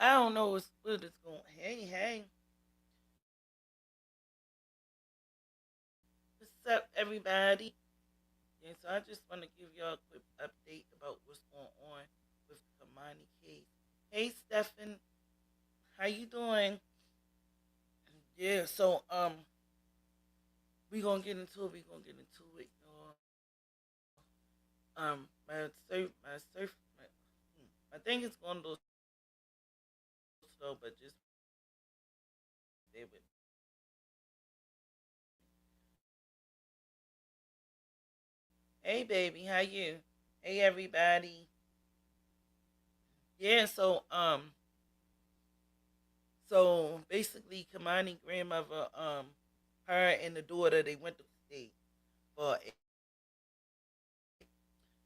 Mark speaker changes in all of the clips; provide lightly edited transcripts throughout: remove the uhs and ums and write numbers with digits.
Speaker 1: I don't know what it's going. Hey, what's up, everybody? Yeah, so I just want to give y'all a quick update about what's going on with the Kei'Mani case. Hey, Stefan, how you doing? Yeah, so we gonna get into it. We gonna get into it, y'all. My thing is going a little slow, but just stay with me. Hey, baby, how you? Hey, everybody. Yeah, so basically, Kamani grandmother, her and the daughter, they went to state. But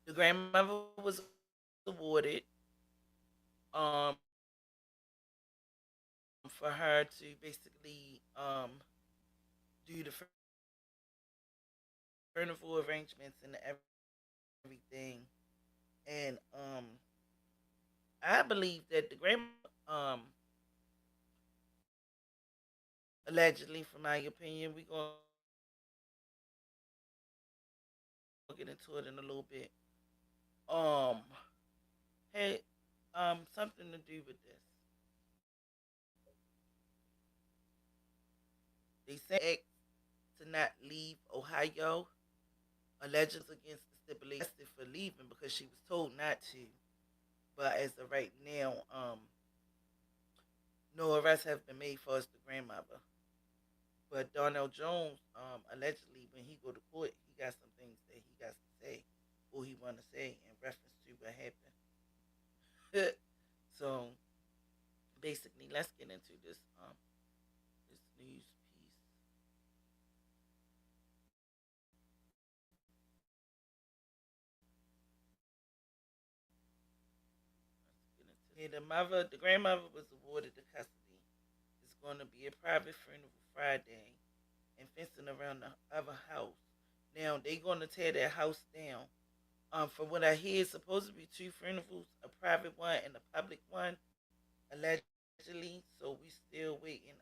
Speaker 1: the grandmother was awarded, um, for her to basically do the funeral arrangements and everything. And I believe that the grandma, um, allegedly, from my opinion, we gonna get into it in a little bit. Um, Had something to do with this. They said to not leave Ohio, allegedly against the stipulation for leaving because she was told not to. But as of right now, no arrests have been made for the grandmother. But Darnell Jones, allegedly, when he go to court, he got some things that he got to say, or he want to say in reference to what happened. So basically, let's get into this news piece. Yeah, the grandmother was awarded the custody. It's going to be a private funeral Friday, and fencing around the other house. Now they going to tear that house down. From what I hear, it's supposed to be two funerals, a private one and a public one, allegedly. So we still waiting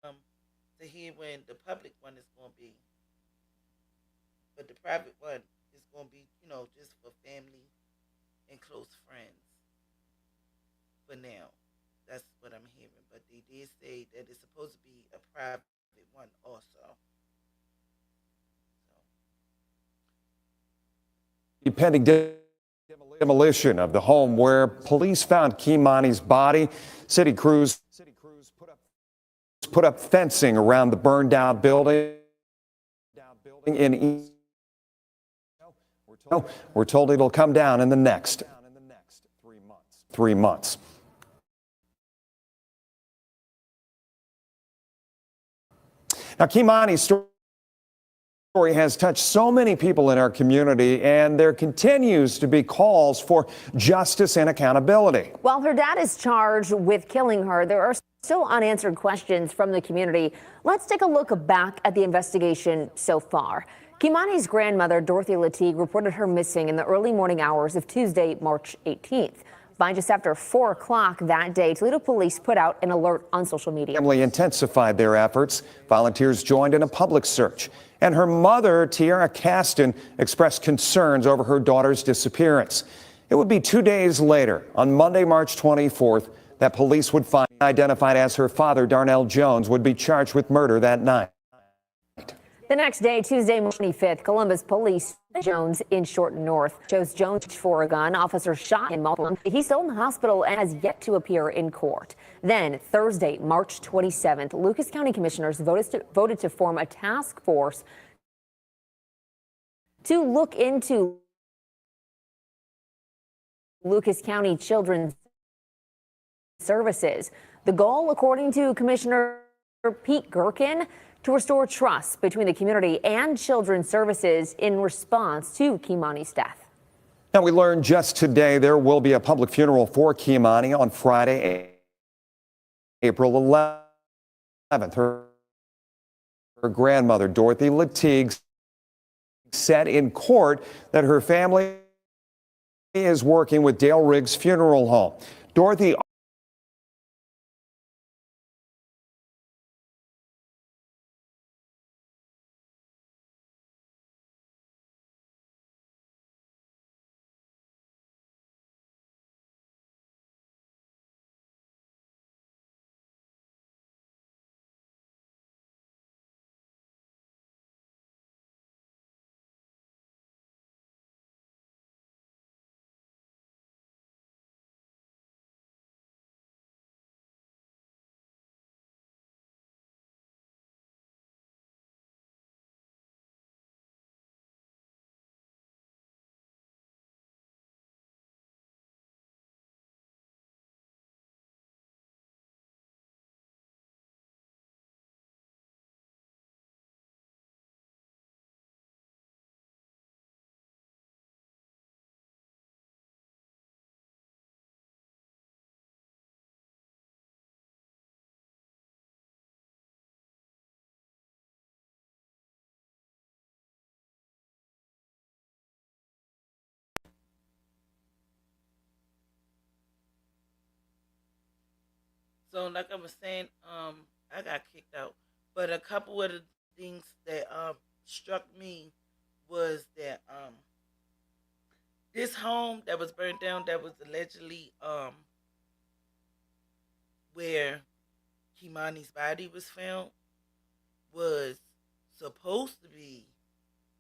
Speaker 1: to hear when the public one is going to be. But the private one is going to be, just for family and close friends for now. That's what I'm hearing. But they did say that it's supposed to be a private one also.
Speaker 2: Pending demolition of the home where police found Kei'Mani's body. City crews put up fencing around the burned down building. We're told it'll come down in the next 3 months. Now, Kei'Mani's story has touched so many people in our community, and there continues to be calls for justice and accountability.
Speaker 3: While her dad is charged with killing her, there are still unanswered questions from the community. Let's take a look back at the investigation so far. Kei'Mani's grandmother, Dorothy Latigue, reported her missing in the early morning hours of Tuesday, March 18th. By just after 4 o'clock that day, Toledo police put out an alert on social media.
Speaker 2: Family intensified their efforts. Volunteers joined in a public search. And her mother, Tiara Caston, expressed concerns over her daughter's disappearance. It would be 2 days later, on Monday, March 24th, that police would find identified as her father, Darnell Jones, would be charged with murder that night.
Speaker 3: The next day, Tuesday, March 25th, Columbus police Jones in Short North shows Jones for a gun. Officer shot in multiple. He's still in the hospital and has yet to appear in court. Then Thursday, March 27th, Lucas County commissioners voted to form a task force to look into Lucas County Children's Services. The goal, according to Commissioner Pete Gherkin, to restore trust between the community and Children's Services in response to Kei'Mani's death.
Speaker 2: Now, we learned just today there will be a public funeral for Kei'Mani on Friday, April 11th. Her grandmother, Dorothy Latigue, said in court that her family is working with Dale Riggs Funeral Home. Dorothy
Speaker 1: So, like I was saying, I got kicked out. But a couple of the things that struck me was that this home that was burned down, that was allegedly where Kei'Mani's body was found, was supposed to be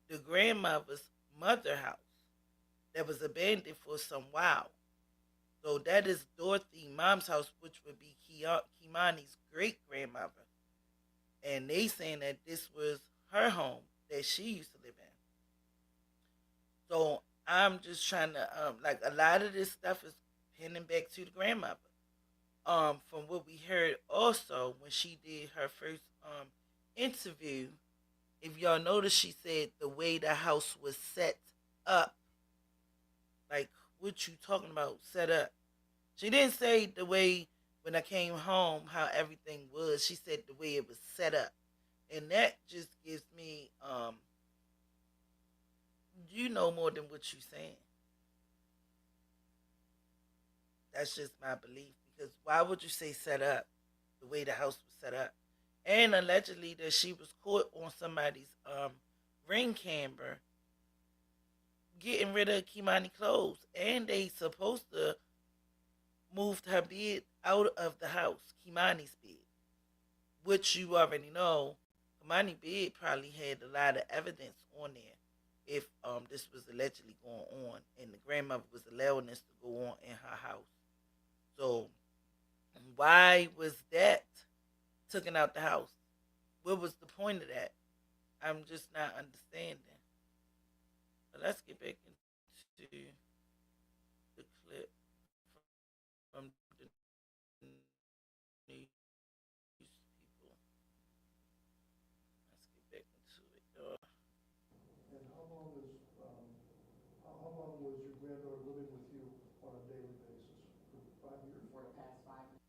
Speaker 1: the grandmother's mother house that was abandoned for some while. So that is Dorothy mom's house, which would be Kei'Mani's great grandmother, and they saying that this was her home that she used to live in. So I'm just trying to like a lot of this stuff is pinning back to the grandmother. From what we heard also when she did her first interview, if y'all notice, she said the way the house was set up, like what you talking about set up. She didn't say the way when I came home how everything was. She said the way it was set up, and that just gives me you know more than what you saying. That's just my belief. Because why would you say set up the way the house was set up? And allegedly that she was caught on somebody's ring camera getting rid of Kei'Mani clothes, and they supposed to move her bed out of the house, Kei'Mani's bed, which you already know. Kei'Mani's bed probably had a lot of evidence on there if this was allegedly going on, and the grandmother was allowing this to go on in her house. So why was that taken out the house? What was the point of that? I'm just not understanding. But let's get back into the clip from the news people. Let's get back into it, y'all.
Speaker 4: And how long was your granddaughter living with you on a daily basis? For 5 years?
Speaker 5: For the past 5 years.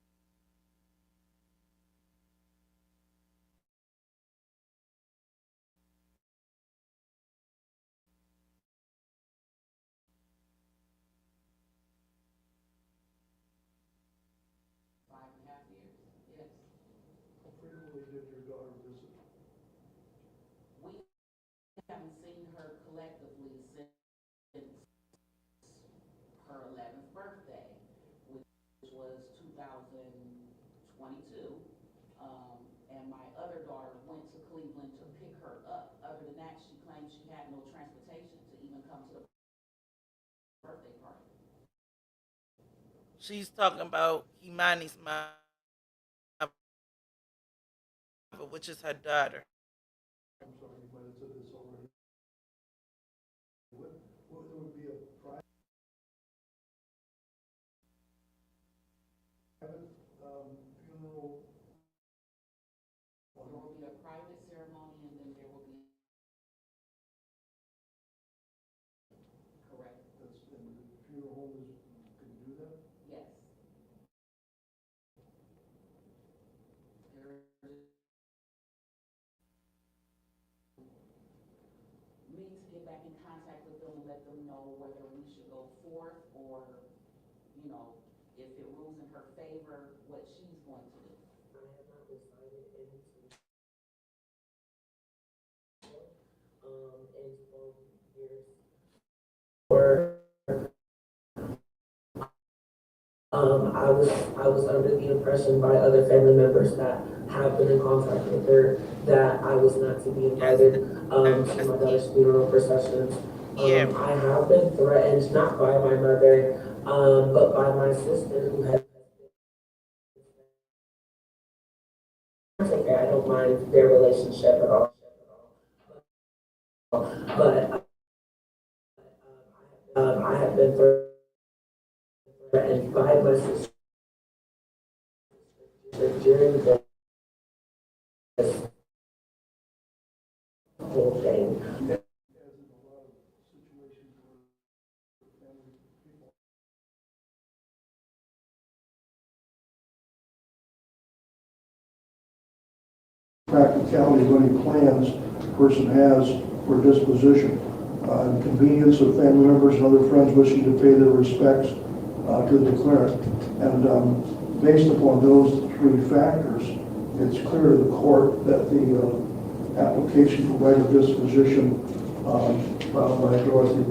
Speaker 5: Yes.
Speaker 4: How frequently did your daughter visit?
Speaker 5: We haven't seen her collectively since her 11th birthday, which was 2022. And my other daughter went to Cleveland to pick her up. Other than that, she claimed she had no transportation to even come to the birthday party.
Speaker 1: She's talking about Kei'Mani's mom, which is her daughter.
Speaker 4: I'm sorry, you might have said this already. There would be a private funeral.
Speaker 5: There will be a private ceremony, and then there will be. Correct.
Speaker 4: That's, and the funeral home can do that?
Speaker 5: Yes. There me to get back in contact with them and let them know whether we should go forth or, you know, if it rules in her favor, what she's going to do.
Speaker 6: I have not decided into in 12 years. Or I was under the impression by other family members that have been in contact with her that I was not to be invited to my daughter's funeral processions.
Speaker 1: Yeah.
Speaker 6: I have been threatened not by my mother, but by my sister who has. It's okay, I don't mind their relationship at all. But I have been threatened by my sister during this whole thing.
Speaker 4: As in a lot of situations where family people practicality of any plans the person has for disposition, and convenience of family members and other friends wishing to pay their respects to the declarant. And based upon those three factors, it's clear to the court that the application for right of disposition filed by Dorothy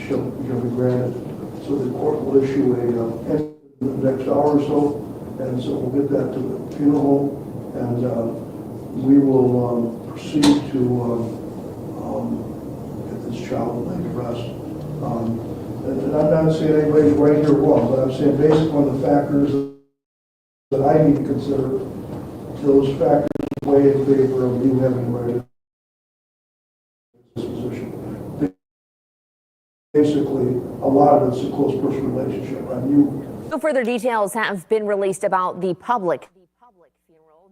Speaker 4: shall be granted. So the court will issue a in the next hour or so, and so we'll get that to the funeral home, and we will proceed to get this child laid to rest. And I'm not saying anybody's right here or wrong, but I'm saying based upon the factors that I need to consider, those factors weigh in favor of you having right of disposition. Basically, a lot of it's a close personal relationship.
Speaker 3: No further details have been released about the public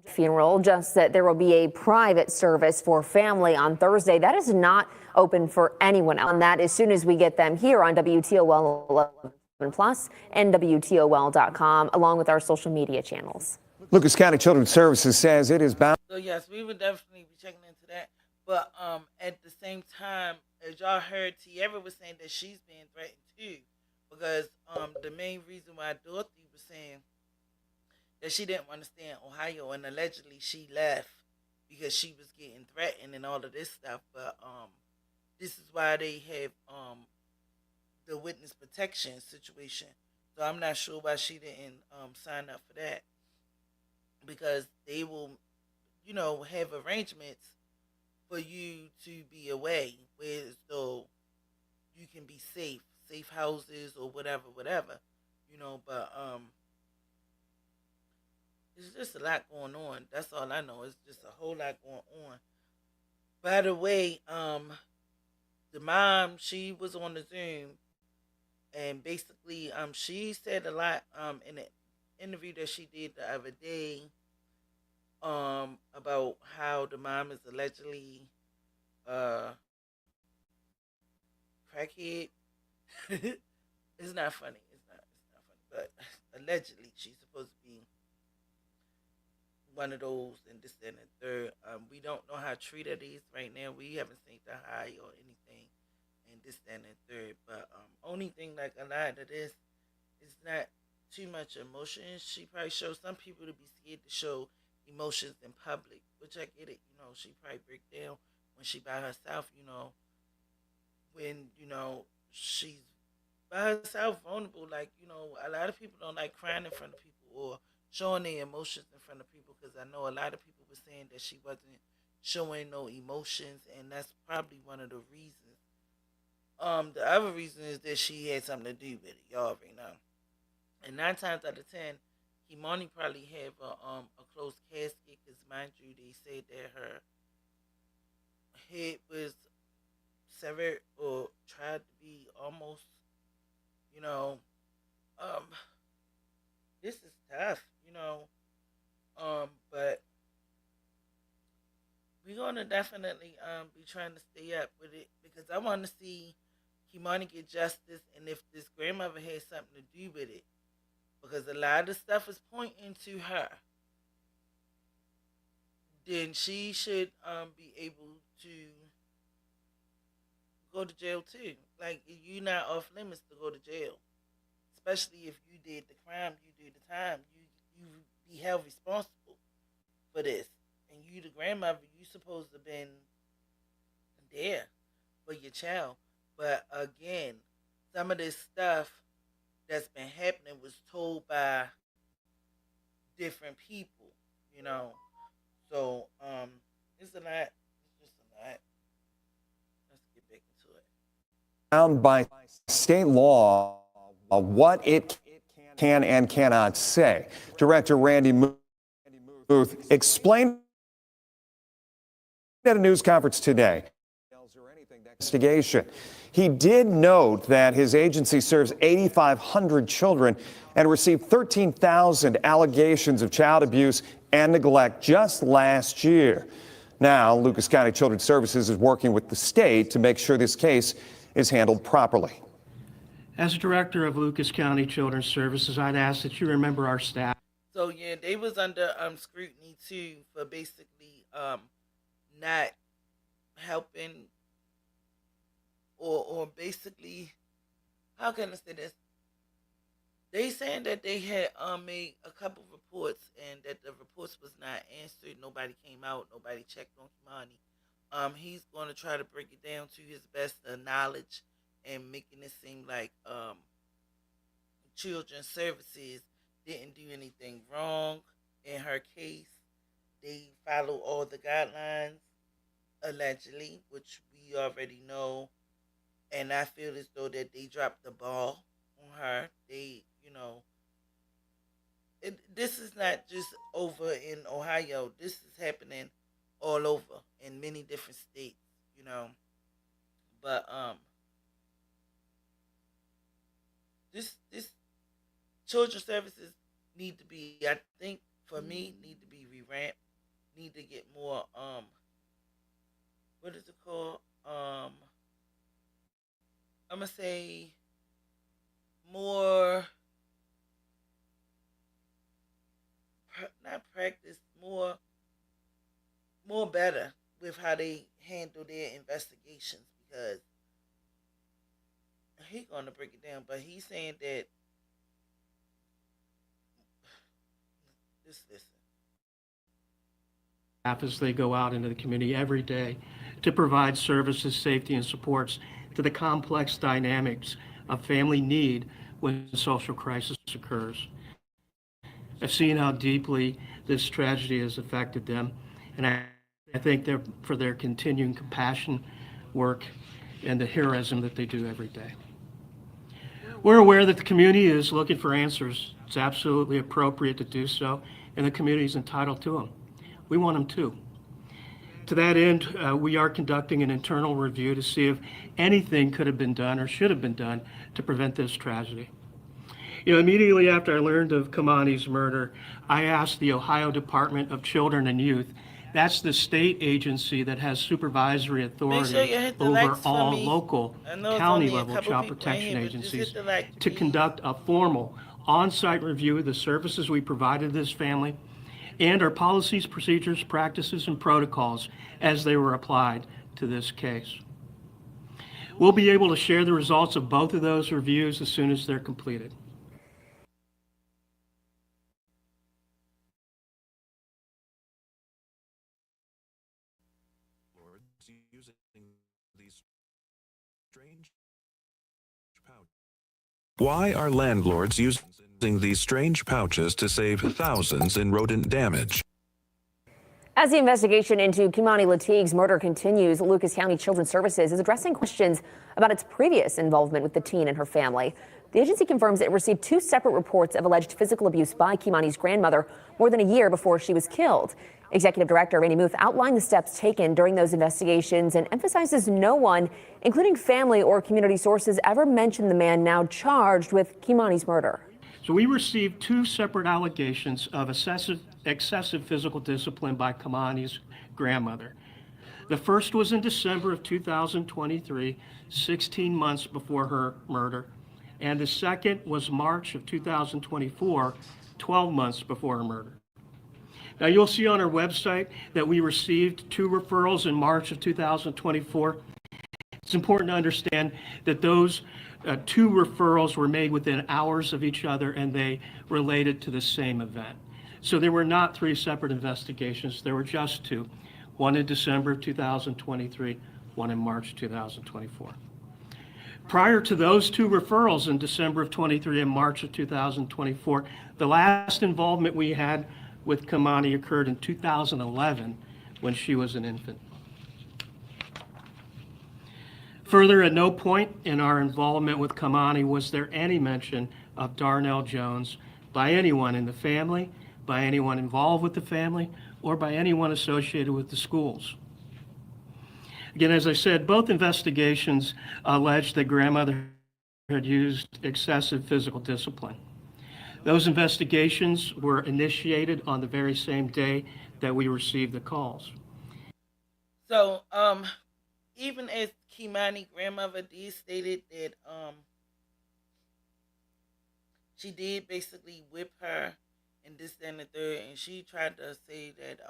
Speaker 3: funeral, just that there will be a private service for family on Thursday. That is not open for anyone else. And that as soon as we get them here on WTOL 11 Plus and WTOL.com, along with our social media channels.
Speaker 2: Lucas County Children's Services says it is bound.
Speaker 1: So yes, we would definitely be checking into that. But at the same time, as y'all heard, Tierra was saying that she's being threatened too, because the main reason why Dorothy was saying that she didn't want to stay in Ohio, and allegedly she left because she was getting threatened and all of this stuff. But this is why they have the witness protection situation. So I'm not sure why she didn't sign up for that, because they will, have arrangements for you to be away, where so you can be safe houses or whatever, but it's just a lot going on. That's all I know. It's just a whole lot going on. By the way, the mom, she was on the Zoom, and basically, she said a lot in an interview that she did the other day, about how the mom is allegedly crackhead. It's not funny. It's not funny. But allegedly, she's supposed to be one of those and this and the third. We don't know how treated is right now. We haven't seen the high or anything and this and the third. But only thing like a lot of this is not too much emotion. She probably shows some people to be scared to show emotions in public, which I get it. She probably break down when she by herself. When she's by herself, vulnerable. Like a lot of people don't like crying in front of people or showing their emotions in front of people, because I know a lot of people were saying that she wasn't showing no emotions, and that's probably one of the reasons. The other reason is that she had something to do with it. Y'all already know. And 9 times out of 10, Kei'Mani probably have a closed casket, because mind you, they said that her head was severed or tried to be almost, this is tough, but we're gonna definitely be trying to stay up with it, because I want to see Kei'Mani get justice, and if this grandmother has something to do with it, because a lot of stuff is pointing to her, then she should be able to go to jail too. Like, you're not off limits to go to jail, especially if you did the crime, you did the time. You be held responsible for this, and you the grandmother, you supposed to have been there for your child. But again, some of this stuff that's been happening was told by different people, So it's a lot. It's just a lot. Let's get back into it.
Speaker 2: Bound by state law what it can and cannot say. Director Randy Booth explained at a news conference today. Investigation. He did note that his agency serves 8,500 children and received 13,000 allegations of child abuse and neglect just last year. Now, Lucas County Children's Services is working with the state to make sure this case is handled properly.
Speaker 7: As director of Lucas County Children's Services, I'd ask that you remember our staff.
Speaker 1: So yeah, they was under scrutiny too for basically not helping, or basically, how can I say this? They saying that they had made a couple reports and that the reports was not answered. Nobody came out. Nobody checked on Kei'Mani. He's going to try to break it down to his best of knowledge and making it seem like children's services didn't do anything wrong in her case. They follow all the guidelines allegedly, which we already know. And I feel as though that they dropped the ball on her. This is not just over in Ohio. This is happening all over in many different states. But this children's services need to be, I think, for me, need to be revamped. Need to get more what is it called? I'm gonna say more, not practice, more better with how they handle their investigations, because he gonna break it down, but he's saying that just listen.
Speaker 7: As they go out into the community every day to provide services, safety, and supports to the complex dynamics of family need when social crisis occurs. I've seen how deeply this tragedy has affected them, and I thank them for their continuing compassion, work, and the heroism that they do every day. We're aware that the community is looking for answers. It's absolutely appropriate to do so, and the community is entitled to them. We want them too. To that end, we are conducting an internal review to see if anything could have been done or should have been done to prevent this tragedy. Immediately after I learned of Kei'Mani's murder, I asked the Ohio Department of Children and Youth, that's the state agency that has supervisory authority over all local county-level child protection agencies, to conduct a formal on-site review of the services we provided this family and our policies, procedures, practices, and protocols as they were applied to this case. We'll be able to share the results of both of those reviews as soon as they're completed.
Speaker 8: Why are landlords using these strange pouches to save thousands in rodent damage?
Speaker 3: As the investigation into Kei'Mani Latigue's murder continues, Lucas County Children's Services is addressing questions about its previous involvement with the teen and her family. The agency confirms it received 2 separate reports of alleged physical abuse by Kei'Mani's grandmother more than a year before she was killed. Executive Director Randy Muth outlined the steps taken during those investigations and emphasizes no one, including family or community sources, ever mentioned the man now charged with Kei'Mani's murder.
Speaker 7: So we received 2 separate allegations of excessive physical discipline by Kei'Mani's grandmother. The first was in December of 2023, 16 months before her murder, and the second was March of 2024, 12 months before her murder. Now you'll see on our website that we received 2 referrals in March of 2024. It's important to understand that those 2 referrals were made within hours of each other, and they related to the same event. So there were not 3 separate investigations. There were just 2, one in December of 2023, one in March 2024. Prior to those 2 referrals in December of 23 and March of 2024, the last involvement we had with Kei'Mani occurred in 2011 when she was an infant. Further, at no point in our involvement with Kei'Mani was there any mention of Darnell Jones by anyone in the family, by anyone involved with the family, or by anyone associated with the schools. Again, as I said, both investigations alleged that grandmother had used excessive physical discipline. Those investigations were initiated on the very same day that we received the calls.
Speaker 1: So, even as Kei'Mani grandmother did stated that she did basically whip her and this, that, and the third, and she tried to say that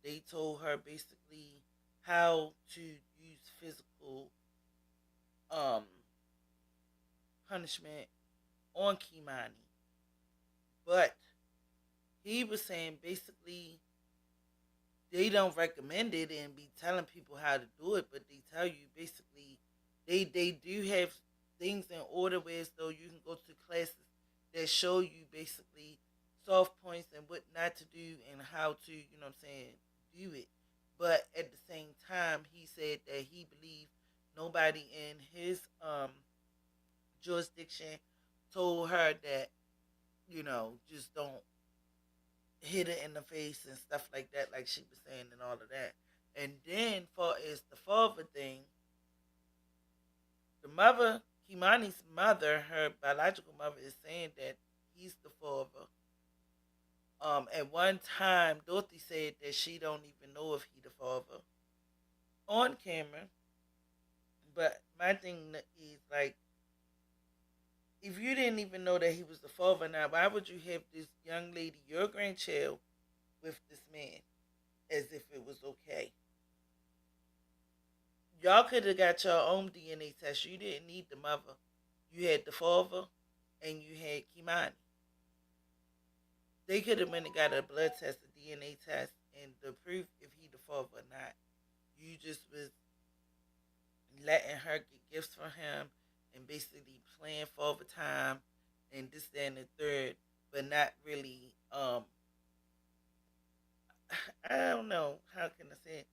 Speaker 1: they told her basically how to use physical punishment on Kei'Mani. But he was saying basically they don't recommend it and be telling people how to do it, but they tell you basically they do have things in order where so you can go to classes that show you basically soft points and what not to do and how to, do it. But at the same time, he said that he believed nobody in his jurisdiction told her that, just don't hit her in the face and stuff like that, like she was saying and all of that. And then, far as the father thing, the mother, Kei'Mani's mother, her biological mother, is saying that he's the father. At one time, Dorothy said that she don't even know if he the father on camera. But my thing is like, if you didn't even know that he was the father, now why would you have this young lady, your grandchild, with this man, as if it was okay? Y'all could have got your own DNA test. You didn't need the mother. You had the father, and you had Kei'Mani. They could have went and got a blood test, a DNA test, and the proof if he the father or not. You just was letting her get gifts from him and basically playing father time and this, that, and the third, but not really, I don't know, how can I say it?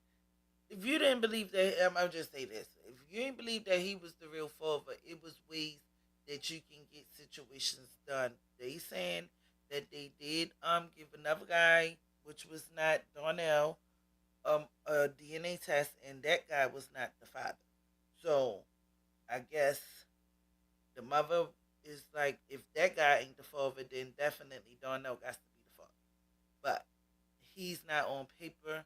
Speaker 1: If you didn't believe that, I'll just say this. If you didn't believe that he was the real father, it was ways that you can get situations done. They saying that they did give another guy, which was not Darnell, a DNA test, and that guy was not the father. So I guess the mother is like, if that guy ain't the father, then definitely Darnell got to be the father. But he's not on paper.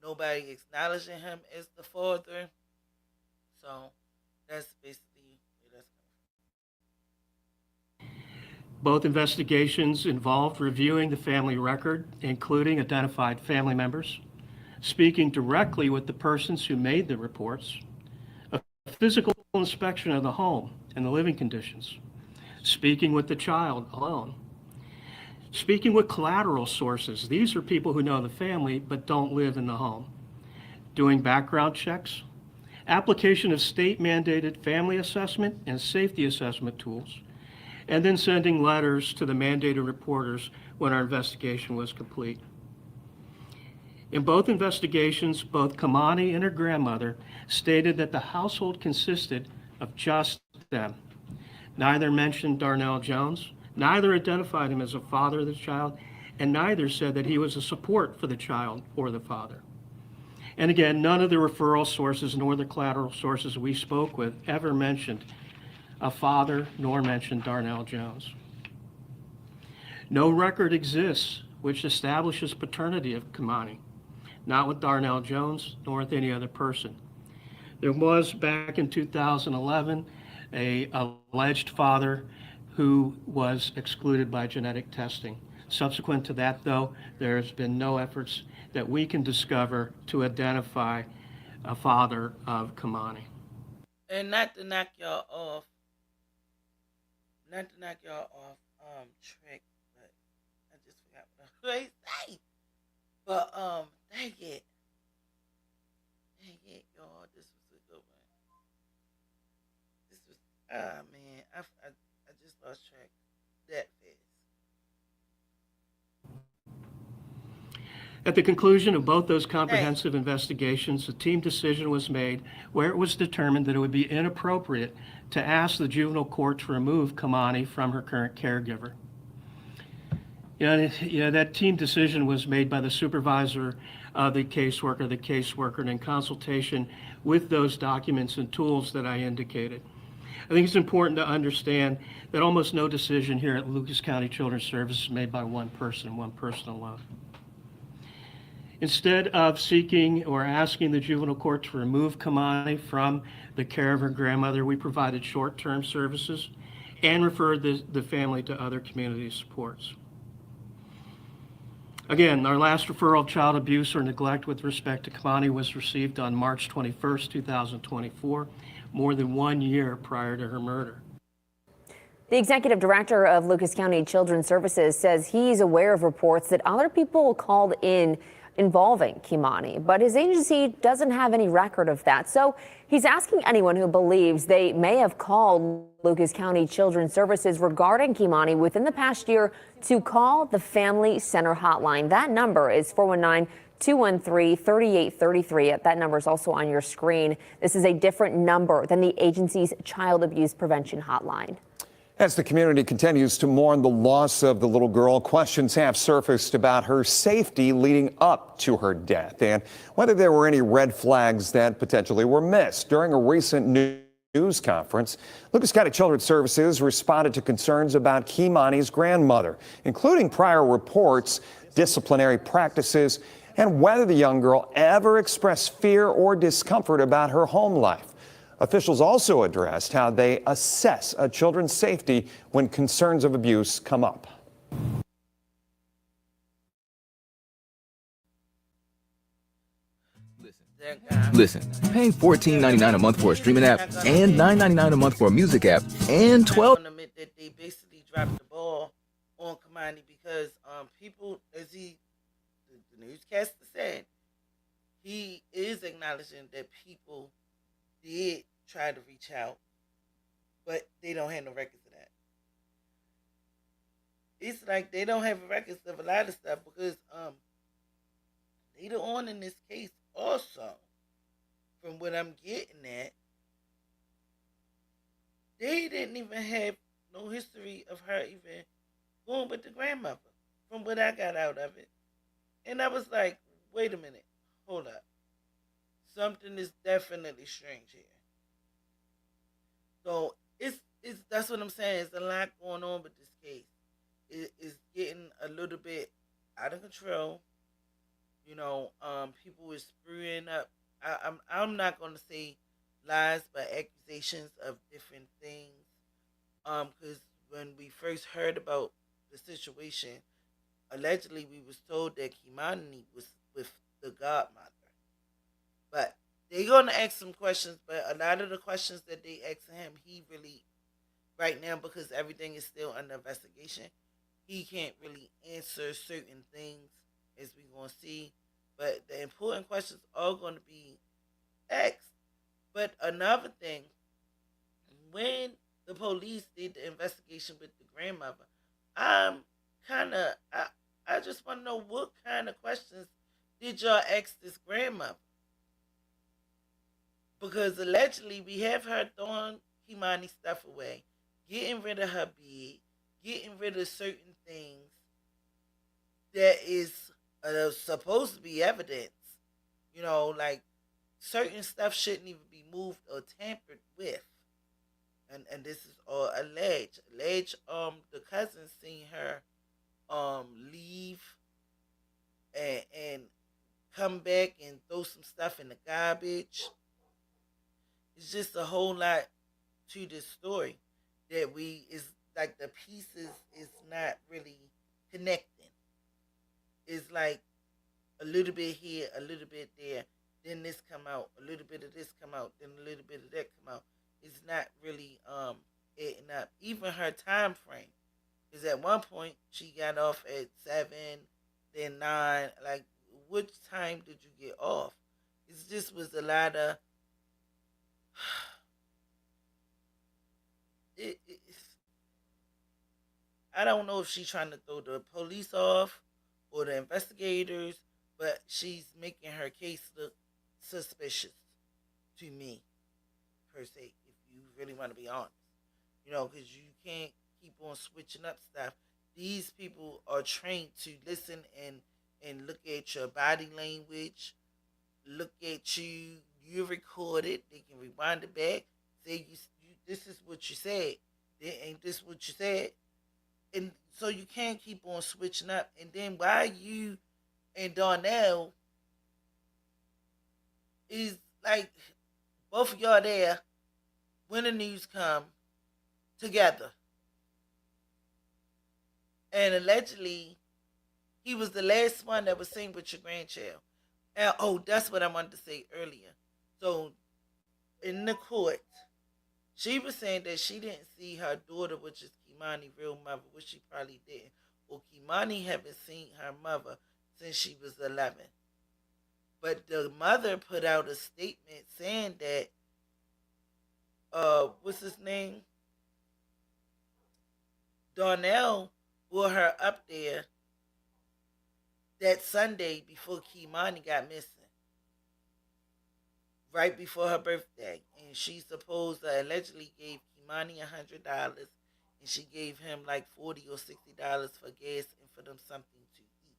Speaker 1: Nobody acknowledging him as the father. So that's basically where that's coming from.
Speaker 7: Both investigations involved reviewing the family record, including identified family members, speaking directly with the persons who made the reports, a physical inspection of the home and the living conditions, speaking with the child alone, speaking with collateral sources. These are people who know the family but don't live in the home, doing background checks, application of state-mandated family assessment and safety assessment tools, and then sending letters to the mandated reporters when our investigation was complete. In both investigations, both Kei'Mani and her grandmother stated that the household consisted of just them. Neither mentioned Darnell Jones, neither identified him as a father of the child, and neither said that he was a support for the child or the father. And again, none of the referral sources nor the collateral sources we spoke with ever mentioned a father nor mentioned Darnell Jones. No record exists which establishes paternity of Kei'Mani, not with Darnell Jones nor with any other person. There was, back in 2011, an alleged father who was excluded by genetic testing. Subsequent to that, though, there's been no efforts that we can discover to identify a father of Kei'Mani.
Speaker 1: And not to knock y'all off, track, but I just forgot what I was going to say. But dang it, y'all, this was a good one. This was, man, I just lost track that fast.
Speaker 7: At the conclusion of both those comprehensive investigations, a team decision was made where it was determined that it would be inappropriate to ask the juvenile court to remove Kei'Mani from her current caregiver. That team decision was made by the supervisor of the caseworker, and in consultation with those documents and tools that I indicated. I think it's important to understand that almost no decision here at Lucas County Children's Services is made by one person alone. Instead of seeking or asking the juvenile court to remove Kei'Mani from the care of her grandmother, we provided short-term services and referred the family to other community supports. Again, our last referral of child abuse or neglect with respect to Kei'Mani was received on March 21st, 2024, more than 1 year prior to her murder.
Speaker 3: The executive director of Lucas County Children's Services says he's aware of reports that other people called in involving Kei'Mani, but his agency doesn't have any record of that. So he's asking anyone who believes they may have called Lucas County Children's Services regarding Kei'Mani within the past year to call the Family Center hotline. That number is 419-213-3833. That number is also on your screen. This is a different number than the agency's child abuse prevention hotline.
Speaker 2: As the community continues to mourn the loss of the little girl, questions have surfaced about her safety leading up to her death and whether there were any red flags that potentially were missed. During a recent news conference, Lucas County Children's Services responded to concerns about Kei'Mani's grandmother, including prior reports, disciplinary practices, and whether the young girl ever expressed fear or discomfort about her home life. Officials also addressed how they assess a children's safety when concerns of abuse come up.
Speaker 9: Listen, paying $14.99 a month for a streaming app and $9.99 a month for a music app and $12.
Speaker 1: Admit that they basically dropped the ball on Kei'Mani because people, as the newscaster said, he is acknowledging that people did try to reach out, but they don't have no records of that. It's like they don't have records of a lot of stuff because later on in this case also, from what I'm getting at, they didn't even have no history of her even going with the grandmother, from what I got out of it. And I was like, wait a minute, hold up. Something is definitely strange here. So it's that's what I'm saying. There's a lot going on with this case. It's getting a little bit out of control. You know, people are screwing up. I'm not gonna say lies, but accusations of different things. Because when we first heard about the situation, allegedly we was told that Kei'Mani was with the godmother. But they're going to ask some questions, but a lot of the questions that they ask him, he really, right now, because everything is still under investigation, he can't really answer certain things, as we're going to see. But the important questions are going to be asked. But another thing, when the police did the investigation with the grandmother, I just want to know what kind of questions did y'all ask this grandmother? Because allegedly we have her throwing Kei'Mani stuff away, getting rid of her bed, getting rid of certain things that is supposed to be evidence. You know, like certain stuff shouldn't even be moved or tampered with. And this is all alleged. The cousin seen her leave and come back and throw some stuff in the garbage. It's just a whole lot to this story that is like the pieces is not really connecting. It's like a little bit here, a little bit there, then this come out, a little bit of this come out, then a little bit of that come out. It's not really adding up. Even her time frame is at one point she got off at 7, then 9. Like, which time did you get off? It just was a lot of I don't know if she's trying to throw the police off or the investigators, but she's making her case look suspicious to me, per se, if you really want to be honest. You know, because you can't keep on switching up stuff. These people are trained to listen and look at your body language, look at you. You record it. They can rewind it back. Say you this is what you said. Ain't this what you said? And so you can't keep on switching up. And then why you and Darnell is like both of y'all there when the news come together. And allegedly he was the last one that was seen with your grandchild. And that's what I wanted to say earlier. So in the court, She was saying that she didn't see her daughter, which is Kei'Mani, real mother, which she probably didn't. Well, Kei'Mani haven't seen her mother since she was 11. But the mother put out a statement saying that, what's his name? Darnell brought her up there that Sunday before Kei'Mani got missing, right before her birthday. And she allegedly gave Kei'Mani $100, and she gave him like $40 or $60 for gas and for them something to eat.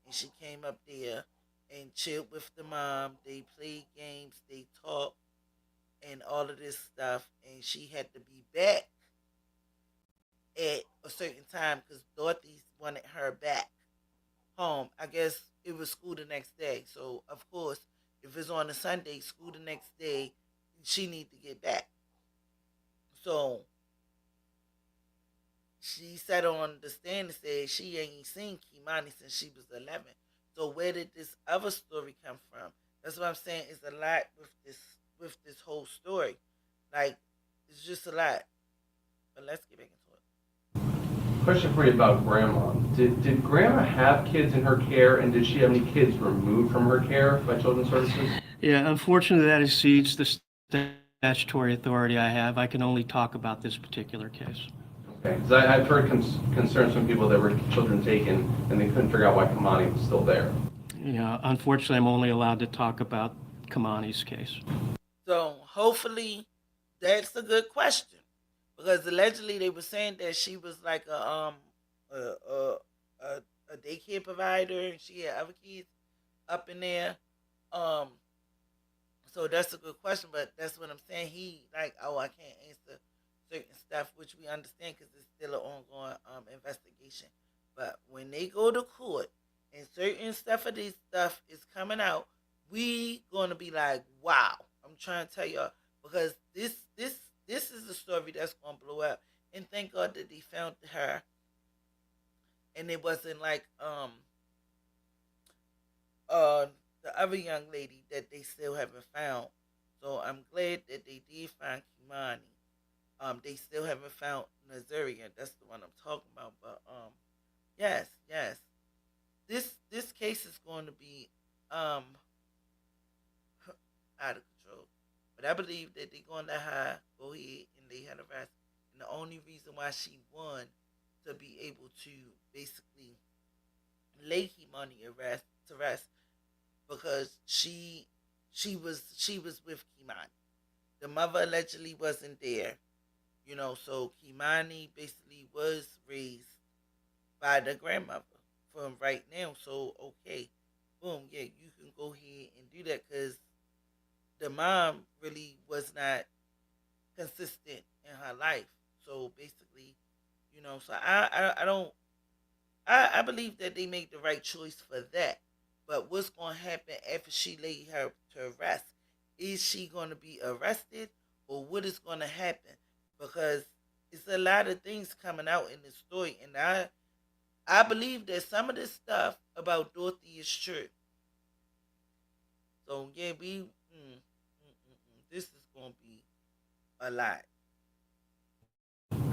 Speaker 1: And she came up there and chilled with the mom. They played games, they talked, and all of this stuff. And she had to be back at a certain time because Dorothy wanted her back home. I guess it was school the next day. So, of course, if it's on a Sunday, school the next day, she need to get back. So, she sat on the stand and said she ain't seen Kei'Mani since she was 11. So where did this other story come from? That's what I'm saying. It's a lot with this whole story. Like, it's just a lot. But let's get back into it.
Speaker 10: Question for you about Grandma. Did Grandma have kids in her care, and did she have any kids removed from her care by Children's Services?
Speaker 7: Yeah, unfortunately, that exceeds the statutory authority I have. I can only talk about this particular case.
Speaker 10: Okay, because I've heard concerns from people that were children taken and they couldn't figure out why Kei'Mani was still there.
Speaker 7: You know, unfortunately, I'm only allowed to talk about Kei'Mani's case.
Speaker 1: So hopefully that's a good question, because allegedly they were saying that she was like a daycare provider and she had other kids up in there. So that's a good question, but that's what I'm saying. He like, oh, I can't answer certain stuff, which we understand because it's still an ongoing investigation. But when they go to court and certain stuff of this stuff is coming out, we gonna be like, wow. I'm trying to tell y'all, because this is a story that's gonna blow up. And thank God that they found her, and it wasn't like the other young lady that they still haven't found. So I'm glad that they did find Kei'Mani. They still haven't found Nazarian. That's the one I'm talking about. But yes. This case is going to be out of control. But I believe that they're going to let her go ahead and lay her to rest. And the only reason why she won to be able to basically lay Kei'Mani to rest because she was with Kei'Mani. The mother allegedly wasn't there. You know, so Kei'Mani basically was raised by the grandmother from right now. So, okay, boom, yeah, you can go ahead and do that because the mom really was not consistent in her life. So, basically, you know, so I believe that they made the right choice for that. But what's going to happen after she lay her to rest? Is she going to be arrested or what is going to happen? Because it's a lot of things coming out in this story, and I believe that some of this stuff about Dorothy is true. So yeah, this is gonna be a lot.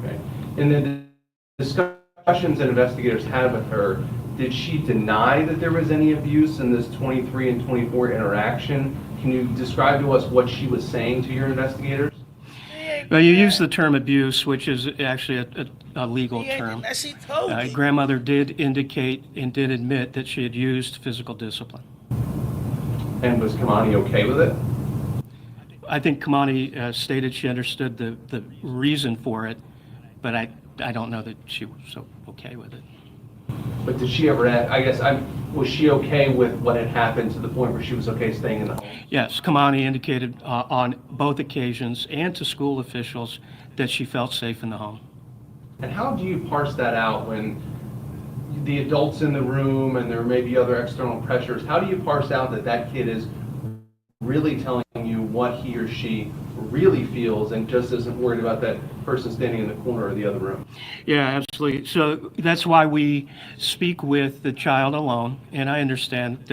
Speaker 10: Okay, and then the discussions that investigators had with her, did she deny that there was any abuse in this 23 and 24 interaction? Can you describe to us what she was saying to your investigators?
Speaker 7: Well, you use the term abuse, which is actually a legal term.
Speaker 1: She told you.
Speaker 7: Grandmother did indicate and did admit that she had used physical discipline.
Speaker 10: And was Kei'Mani okay with it?
Speaker 7: I think Kei'Mani stated she understood the reason for it, but I don't know that she was so okay with it.
Speaker 10: But did she ever, was she okay with what had happened to the point where she was okay staying in the home?
Speaker 7: Yes, Kei'Mani indicated on both occasions and to school officials that she felt safe in the home.
Speaker 10: And how do you parse that out when the adults in the room and there may be other external pressures? How do you parse out that kid is really telling you what he or she really feels and just isn't worried about that person standing in the corner of the other room?
Speaker 7: Yeah, absolutely. So that's why we speak with the child alone, and I understand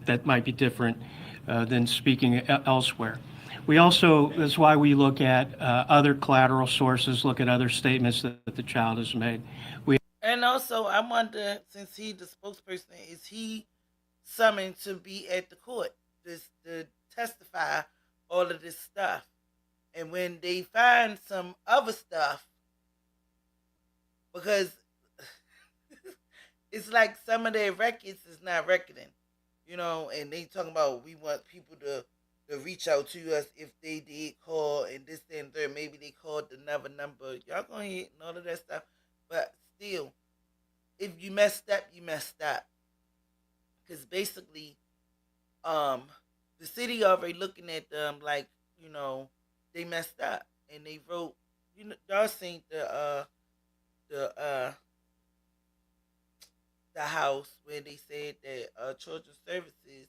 Speaker 7: that might be different than speaking elsewhere. We also, that's why we look at other collateral sources, look at other statements that the child has made.
Speaker 1: And also, I wonder, since he the spokesperson, is he summoned to be at the court to testify all of this stuff? And when they find some other stuff, because it's like some of their records is not recording, and they talking about we want people to reach out to us if they did call and this and that. Maybe they called another number. Y'all gonna hit and all of that stuff. But still, if you messed up, you messed up. Because basically, the city already looking at them like, they messed up. And they wrote, y'all seen the house where they said that children's services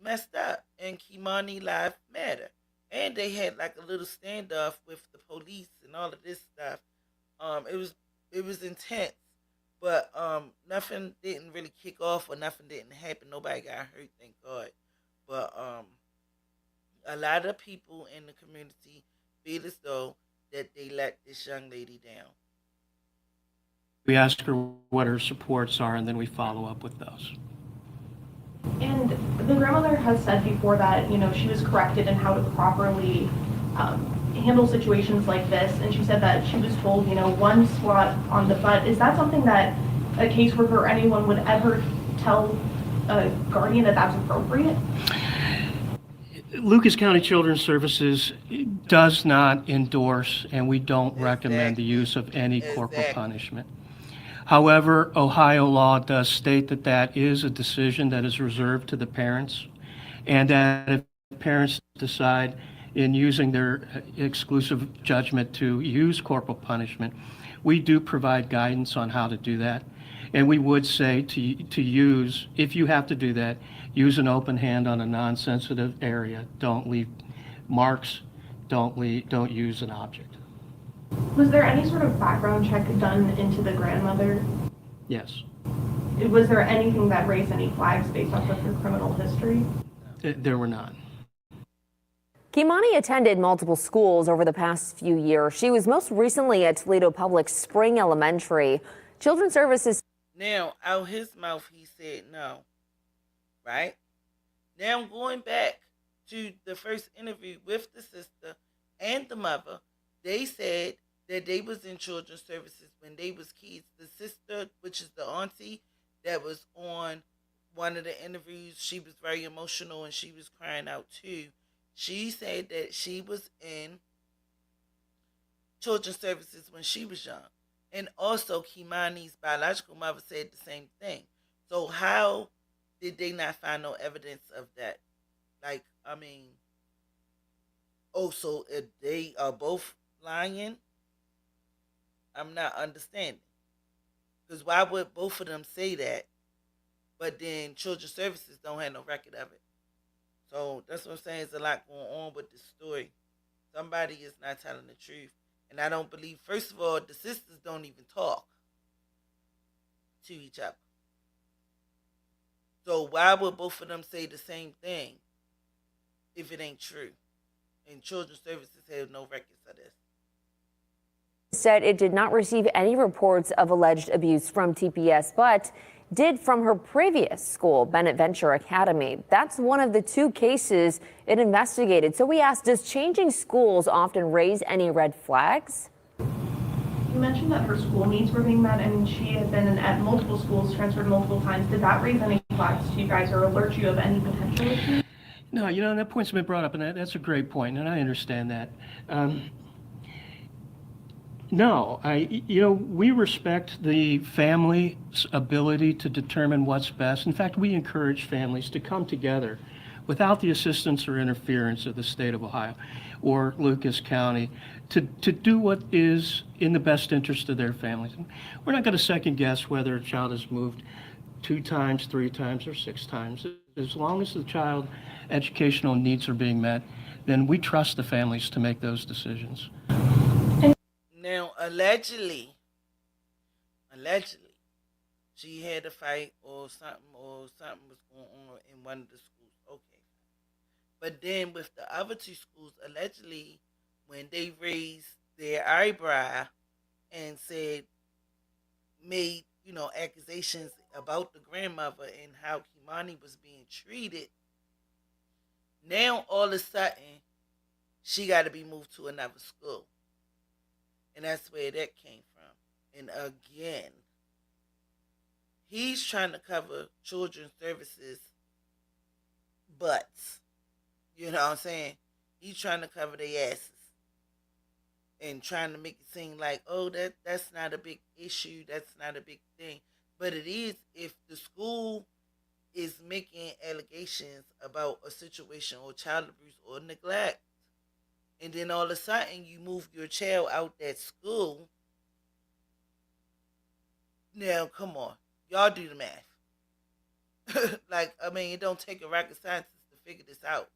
Speaker 1: messed up and Kei'Mani life matter. And they had like a little standoff with the police and all of this stuff. It was intense, but nothing didn't really kick off or nothing didn't happen. Nobody got hurt, thank God. But a lot of people in the community feel as though that they let this young lady down.
Speaker 7: We ask her what her supports are, and then we follow up with those.
Speaker 11: And the grandmother has said before that, she was corrected in how to properly handle situations like this. And she said that she was told, one swat on the butt. Is that something that a caseworker or anyone would ever tell a guardian that that's appropriate?
Speaker 7: Lucas County Children's Services does not endorse, and we don't recommend the use of any corporal punishment. However, Ohio law does state that that is a decision that is reserved to the parents, and that if parents decide in using their exclusive judgment to use corporal punishment, we do provide guidance on how to do that. And we would say to use, if you have to do that, use an open hand on a non-sensitive area. Don't leave marks. Don't use an object.
Speaker 11: Was there any sort of background check done into the grandmother?
Speaker 7: Yes.
Speaker 11: Was there anything that raised any flags based off of her criminal history?
Speaker 7: There were none.
Speaker 3: Kei'Mani attended multiple schools over the past few years. She was most recently at Toledo Public Spring Elementary. Children's Services.
Speaker 1: Now, out his mouth, he said no. Right? Now, going back to the first interview with the sister and the mother, they said that they was in children's services when they was kids. The sister, which is the auntie that was on one of the interviews, she was very emotional and she was crying out too. She said that she was in children's services when she was young. And also Kei'Mani's biological mother said the same thing. So how did they not find no evidence of that? So if they are both lying, I'm not understanding. Because why would both of them say that, but then children's services don't have no record of it? So that's what I'm saying. There's a lot going on with this story. Somebody is not telling the truth. And I don't believe, first of all, the sisters don't even talk to each other. So why would both of them say the same thing if it ain't true? And children's services have no records of this.
Speaker 3: Said it did not receive any reports of alleged abuse from TPS, but did from her previous school, Bennett Venture Academy. That's one of the two cases it investigated. So we asked, does changing schools often raise any red flags?
Speaker 11: You mentioned that her school needs were being met and she had been at multiple schools, transferred multiple times. Did that raise any flags to you guys or alert you of any potential issues?
Speaker 7: No, that point's been brought up, and that's a great point, and I understand that. No, we respect the family's ability to determine what's best. In fact, we encourage families to come together without the assistance or interference of the state of Ohio or Lucas County to do what is in the best interest of their families. We're not going to second guess whether a child has moved 2 times, 3 times, or 6 times. As long as the child's educational needs are being met, then we trust the families to make those decisions.
Speaker 1: Now, allegedly, she had a fight or something was going on in one of the schools. Okay. But then with the other two schools, allegedly, when they raised their eyebrow and said, made, accusations about the grandmother and how Kei'Mani was being treated, now all of a sudden she got to be moved to another school. And that's where that came from. And again, he's trying to cover children's services butts. You know what I'm saying? He's trying to cover their asses and trying to make it seem like, oh, that's not a big issue, that's not a big thing. But it is if the school is making allegations about a situation or child abuse or neglect, and then all of a sudden you move your child out that school. Now, come on. Y'all do the math. It don't take a rocket scientist to figure this out.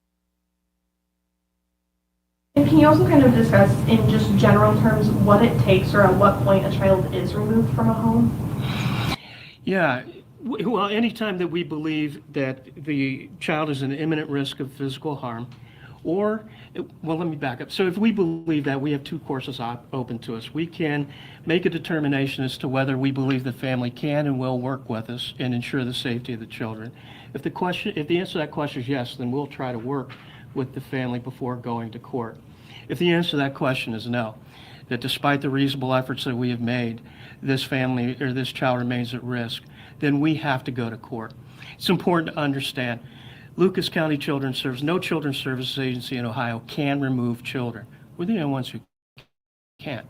Speaker 11: And can you also kind of discuss in just general terms what it takes or at what point a child is removed from a home?
Speaker 7: Yeah, well, anytime that we believe that the child is in imminent risk of physical harm, or, well, let me back up. So if we believe that, we have two courses open to us. We can make a determination as to whether we believe the family can and will work with us and ensure the safety of the children. If the answer to that question is yes, then we'll try to work with the family before going to court. If the answer to that question is no, that despite the reasonable efforts that we have made, this family or this child remains at risk, then we have to go to court. It's important to understand, Lucas County Children's Service, no children's services agency in Ohio can remove children. We're the only ones who can't.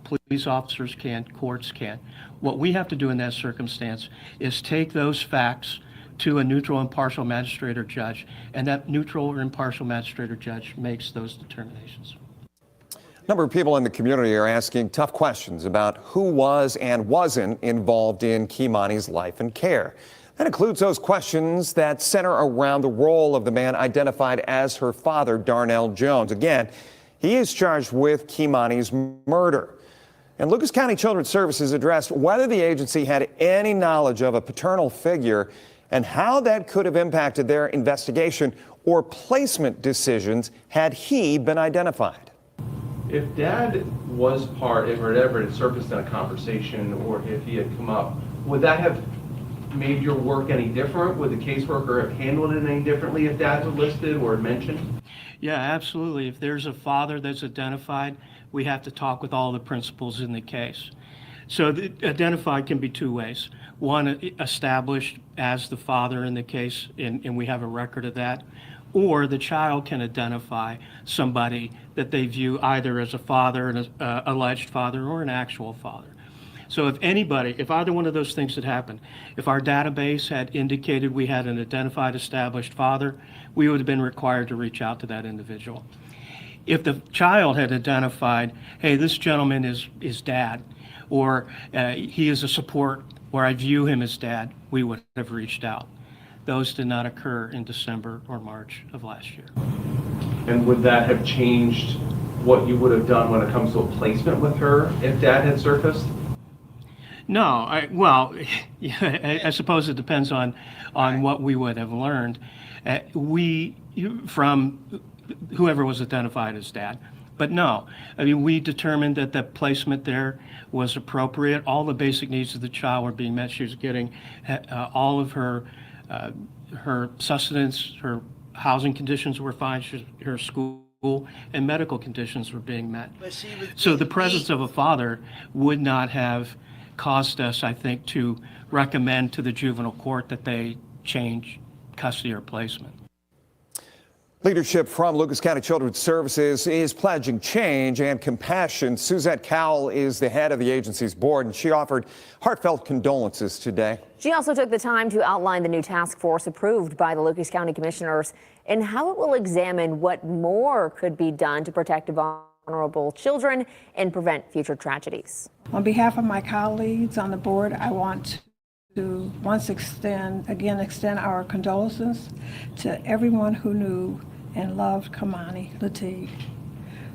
Speaker 7: Police officers can, courts can. What we have to do in that circumstance is take those facts to a neutral impartial magistrate or judge, and that neutral or impartial magistrate or judge makes those determinations.
Speaker 2: A number of people in the community are asking tough questions about who was and wasn't involved in Kei'Mani's life and care. That includes those questions that center around the role of the man identified as her father, Darnell Jones. Again, he is charged with Kei'Mani's murder. And Lucas County Children's Services addressed whether the agency had any knowledge of a paternal figure and how that could have impacted their investigation or placement decisions had he been identified.
Speaker 10: If Dad was part, if it ever had surfaced in a conversation, or if he had come up, would that have made your work any different? Would the caseworker have handled it any differently if Dad was listed or mentioned?
Speaker 7: Yeah, absolutely. If there's a father that's identified, we have to talk with all the principals in the case. So the identified can be two ways. One, established as the father in the case, and we have a record of that. Or the child can identify somebody that they view either as a father, an alleged father, or an actual father. So if either one of those things had happened, if our database had indicated we had an identified established father, we would have been required to reach out to that individual. If the child had identified, hey, this gentleman is dad, or he is a support, or I view him as dad, we would have reached out. Those did not occur in December or March of last year.
Speaker 10: And would that have changed what you would have done when it comes to a placement with her if Dad had surfaced?
Speaker 7: No, I suppose it depends on what we would have learned. From whoever was identified as Dad. But no, we determined that the placement there was appropriate. All the basic needs of the child were being met. She was getting all of her sustenance, her housing conditions were fine, her school and medical conditions were being met. So the presence of a father would not have caused us, I think, to recommend to the juvenile court that they change custody or placement.
Speaker 2: Leadership from Lucas County Children's Services is pledging change and compassion. Suzette Cowell is the head of the agency's board, and she offered heartfelt condolences today.
Speaker 3: She also took the time to outline the new task force approved by the Lucas County Commissioners and how it will examine what more could be done to protect vulnerable children and prevent future tragedies.
Speaker 12: On behalf of my colleagues on the board, I want to once extend our condolences to everyone who knew and loved Kei'Mani Latigue.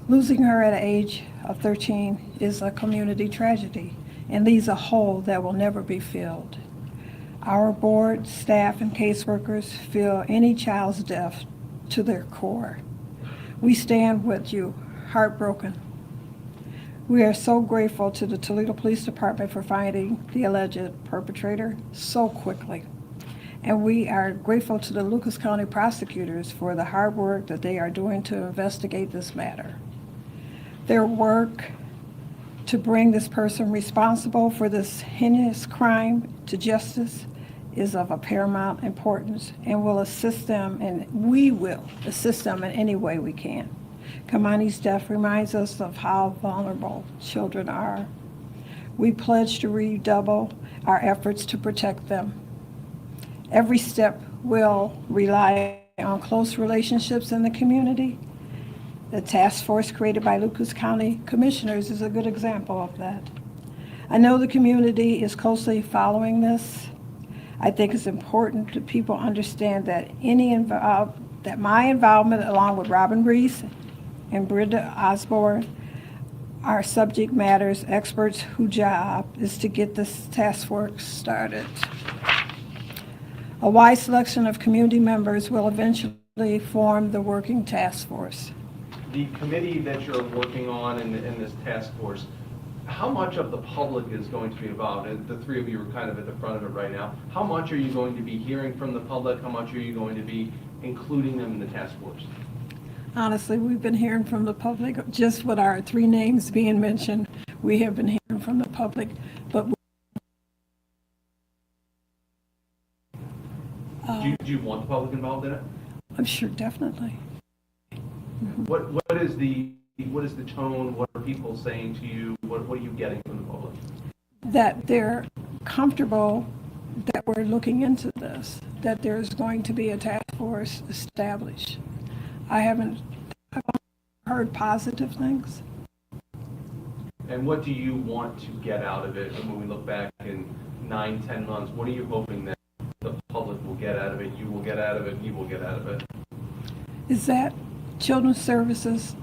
Speaker 12: Losing her at the age of 13 is a community tragedy and leaves a hole that will never be filled. Our board, staff, and caseworkers feel any child's death to their core. We stand with you, heartbroken. We are so grateful to the Toledo Police Department for finding the alleged perpetrator so quickly. And we are grateful to the Lucas County prosecutors for the hard work that they are doing to investigate this matter. Their work to bring this person responsible for this heinous crime to justice is of a paramount importance and will assist them, and we will assist them in any way we can. Kei'Mani's death reminds us of how vulnerable children are. We pledge to redouble our efforts to protect them. Every step will rely on close relationships in the community. The task force created by Lucas County Commissioners is a good example of that. I know the community is closely following this. I think it's important that people understand that that my involvement, along with Robin Reese and Brenda Osborne, are subject matters experts whose job is to get this task force started. A wide selection of community members will eventually form the working task force.
Speaker 10: The committee that you're working on in this task force, how much of the public is going to be involved? The three of you are kind of at the front of it right now. How much are you going to be hearing from the public? How much are you going to be including them in the task force?
Speaker 12: Honestly, we've been hearing from the public, just with our three names being mentioned, we have been hearing from the public, but
Speaker 10: do you want the public involved in it?
Speaker 12: I'm sure, definitely.
Speaker 10: What is the tone? What are people saying to you? What are you getting from the public?
Speaker 12: That they're comfortable that we're looking into this, that there's going to be a task force established. I've heard positive things.
Speaker 10: And what do you want to get out of it when we look back in 9-10 months? What are you hoping that the public will get out of it, you will get out of it, he will get out of it?
Speaker 12: Is that Children's Services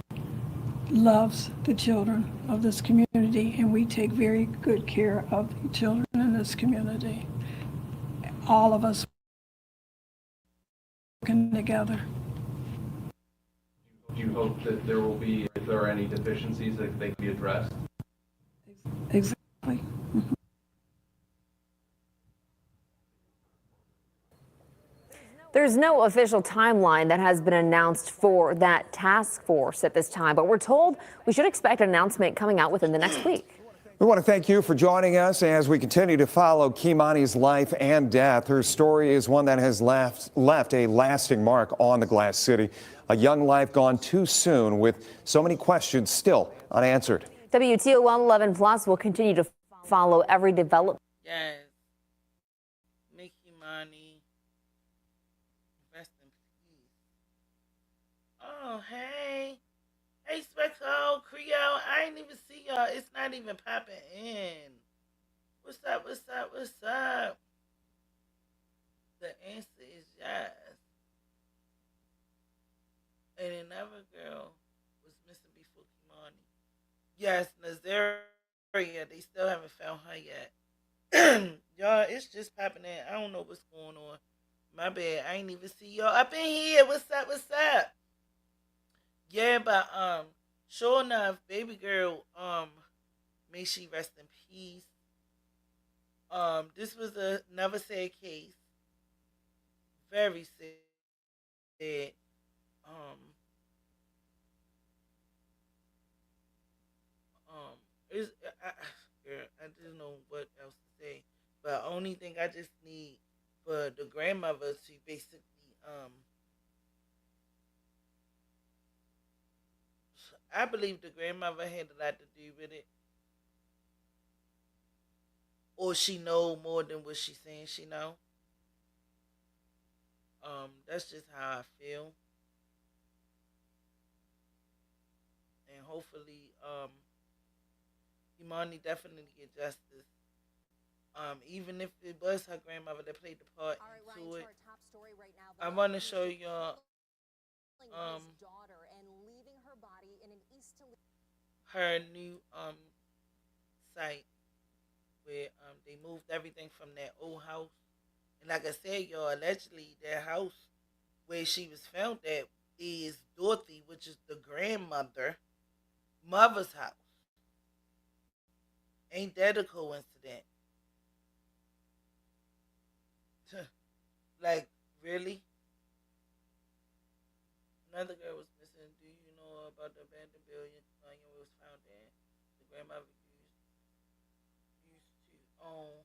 Speaker 12: loves the children of this community, and we take very good care of the children in this community. All of us working together.
Speaker 10: Do you hope that there will be, if there are any deficiencies, that they can be addressed?
Speaker 12: Exactly.
Speaker 3: There's no official timeline that has been announced for that task force at this time, but we're told we should expect an announcement coming out within the next week.
Speaker 2: We want to thank you for joining us as we continue to follow Kei'Mani's life and death. Her story is one that has left a lasting mark on the Glass City. A young life gone too soon with so many questions still unanswered.
Speaker 3: WTOL 11 Plus will continue to follow every development.
Speaker 1: Yes. Kei'Mani, rest in peace. Oh, hey. Hey, Speckle, Creole, I ain't even see y'all. It's not even popping in. What's up, what's up, what's up? The answer is yes. And another girl was missing before Kei'Mani. Yes, Nazaria, they still haven't found her yet. Y'all, it's just popping in. I don't know what's going on. My bad. I ain't even see y'all up in here. What's up, what's up? Yeah, but sure enough, baby girl, may she rest in peace. This was another sad case. Very sad. I just know what else to say. But only thing I just need for the grandmother to basically I believe the grandmother had a lot to do with it. Or she know more than what she's saying she know. That's just how I feel. And hopefully, Kei'Mani definitely get justice. Even if it was her grandmother that played the part into it. I want to show y'all her new site where they moved everything from that old house. And like I said, y'all, allegedly that house where she was found at is Dorothy, which is the mother's house. Ain't that a coincidence? Like, really? Another girl was missing. Do you know about the abandoned building Kei'Mani was found in? The grandmother used to own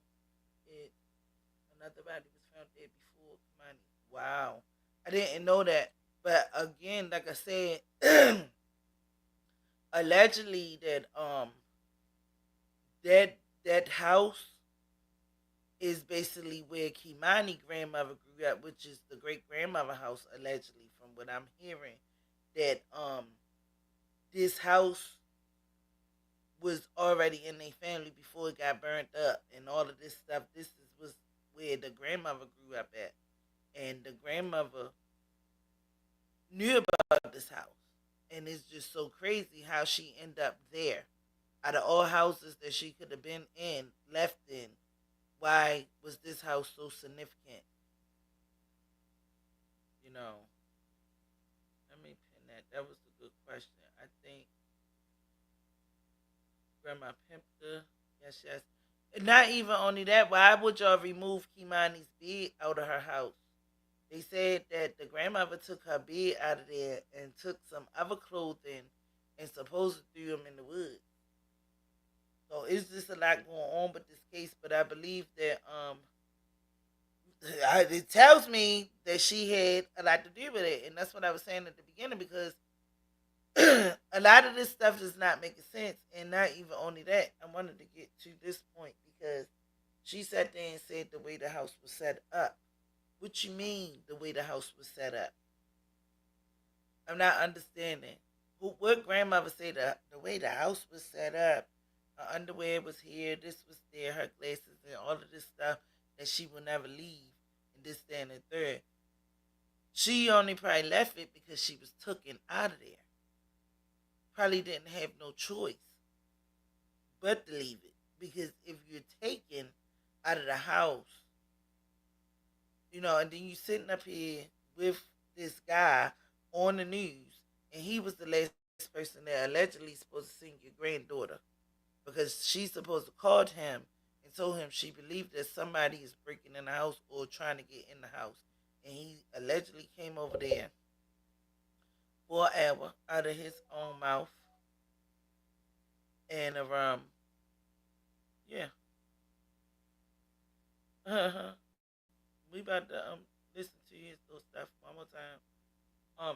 Speaker 1: it. Another body was found there before Kei'Mani. Wow. I didn't know that. But again, like I said, allegedly that house is basically where Kei'Mani grandmother grew up, which is the great grandmother house, allegedly, from what I'm hearing. That this house was already in their family before it got burnt up and all of this stuff. Was where the grandmother grew up at. And the grandmother knew about this house. And it's just so crazy how she ended up there. Out of all houses that she could have been in, left in, why was this house so significant? You know, let me pin that. That was a good question. I think Grandma Pimpter, yes. And not even only that, why would y'all remove Kei'Mani's bed out of her house? They said that the grandmother took her bed out of there and took some other clothing and supposedly threw them in the woods. So it's just a lot going on with this case, but I believe that it tells me that she had a lot to do with it, and that's what I was saying at the beginning, because a lot of this stuff is not making sense. And not even only that, I wanted to get to this point because she sat there and said the way the house was set up. What you mean the way the house was set up? I'm not understanding. What grandmother said the way the house was set up? Her underwear was here, this was there, her glasses and all of this stuff that she will never leave, and this, that, and the third. She only probably left it because she was taken out of there. Probably didn't have no choice but to leave it. Because if you're taken out of the house, you know, and then you sitting up here with this guy on the news, and he was the last person that allegedly supposed to see your granddaughter, because she's supposed to call him and told him she believed that somebody is breaking in the house or trying to get in the house, and he allegedly came over there for an hour out of his own mouth, and yeah, we about to listen to his little stuff one more time.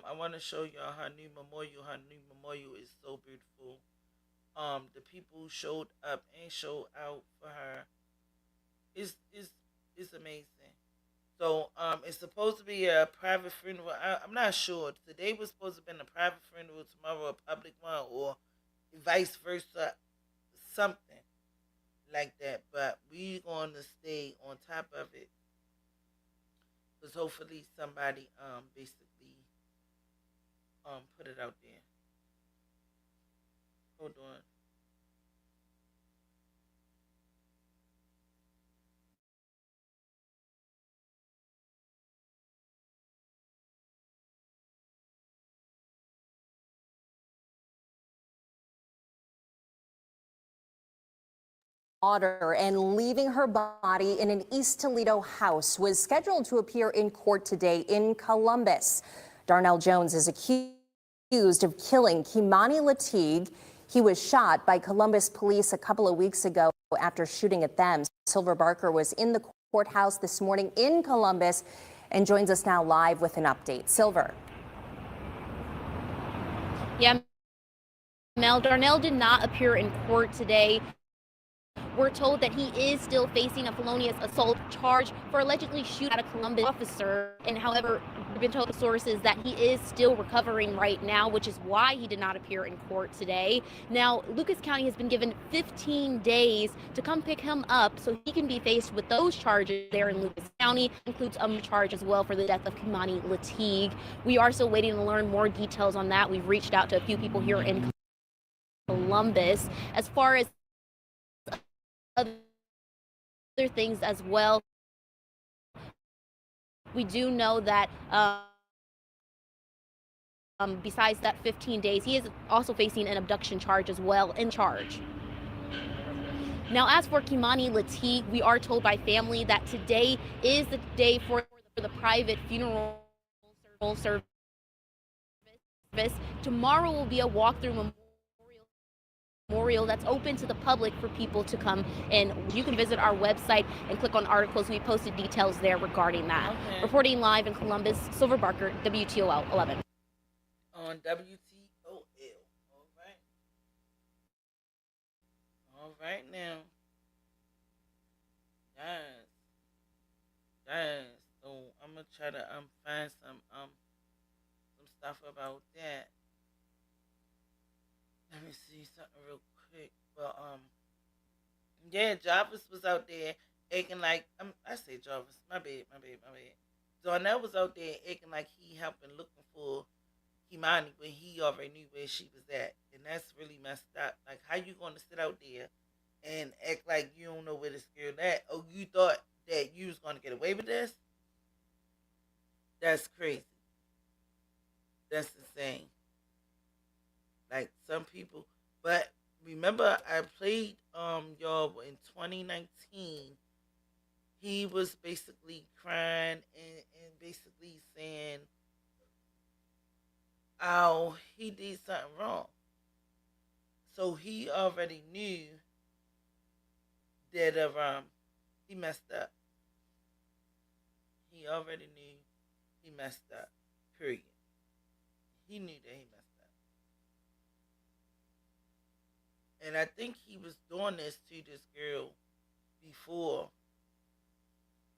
Speaker 1: I want to show y'all her new memorial. Her new memorial is so beautiful. The people showed up and showed out for her. It's amazing. So it's supposed to be a private funeral. I'm not sure. Today was supposed to be a private funeral, tomorrow a public one, or vice versa, something like that. But we're going to stay on top of it, because hopefully somebody basically put it out there. Hold on.
Speaker 13: Daughter and leaving her body in an East Toledo house was scheduled to appear in court today in Columbus. Darnell Jones is accused of killing Kei'Mani Latigue. He was shot by Columbus police a couple of weeks ago after shooting at them. Silver Barker was in the courthouse this morning in Columbus and joins us now live with an update. Silver.
Speaker 14: Yeah, Mel, Darnell did not appear in court today. We're told that he is still facing a felonious assault charge for allegedly shooting at a Columbus officer. And however, we've been told by sources that he is still recovering right now, which is why he did not appear in court today. Now, Lucas County has been given 15 days to come pick him up so he can be faced with those charges there in Lucas County. Includes a charge as well for the death of Kei'Mani Latigue. We are still waiting to learn more details on that. We've reached out to a few people here in Columbus. As far as other things as well, we do know that besides that 15 days, he is also facing an abduction charge as well in charge. Now, as for Kei'Mani Latigue, we are told by family that today is the day for the private funeral service. Tomorrow will be a walkthrough memorial that's open to the public for people to come and you can visit our website and click on articles. We posted details there regarding that.
Speaker 1: Okay.
Speaker 14: Reporting live in Columbus, Silver Barker, WTOL 11.
Speaker 1: On WTOL. All right. All right now. Yes. So I'm gonna try to find some stuff about that. Let me see something real quick. But yeah, Jarvis was out there acting like I say Jarvis, my bad. Darnell was out there acting like he helping looking for Kei'Mani when he already knew where she was at, and that's really messed up. Like, how you gonna sit out there and act like you don't know where this girl at? Oh, you thought that you was gonna get away with this? That's crazy. That's insane. Like some people, but remember I played y'all in 2019. He was basically crying and basically saying, "Oh, he did something wrong." So he already knew that he messed up. He already knew he messed up. Period. He knew that he messed up. And I think he was doing this to this girl before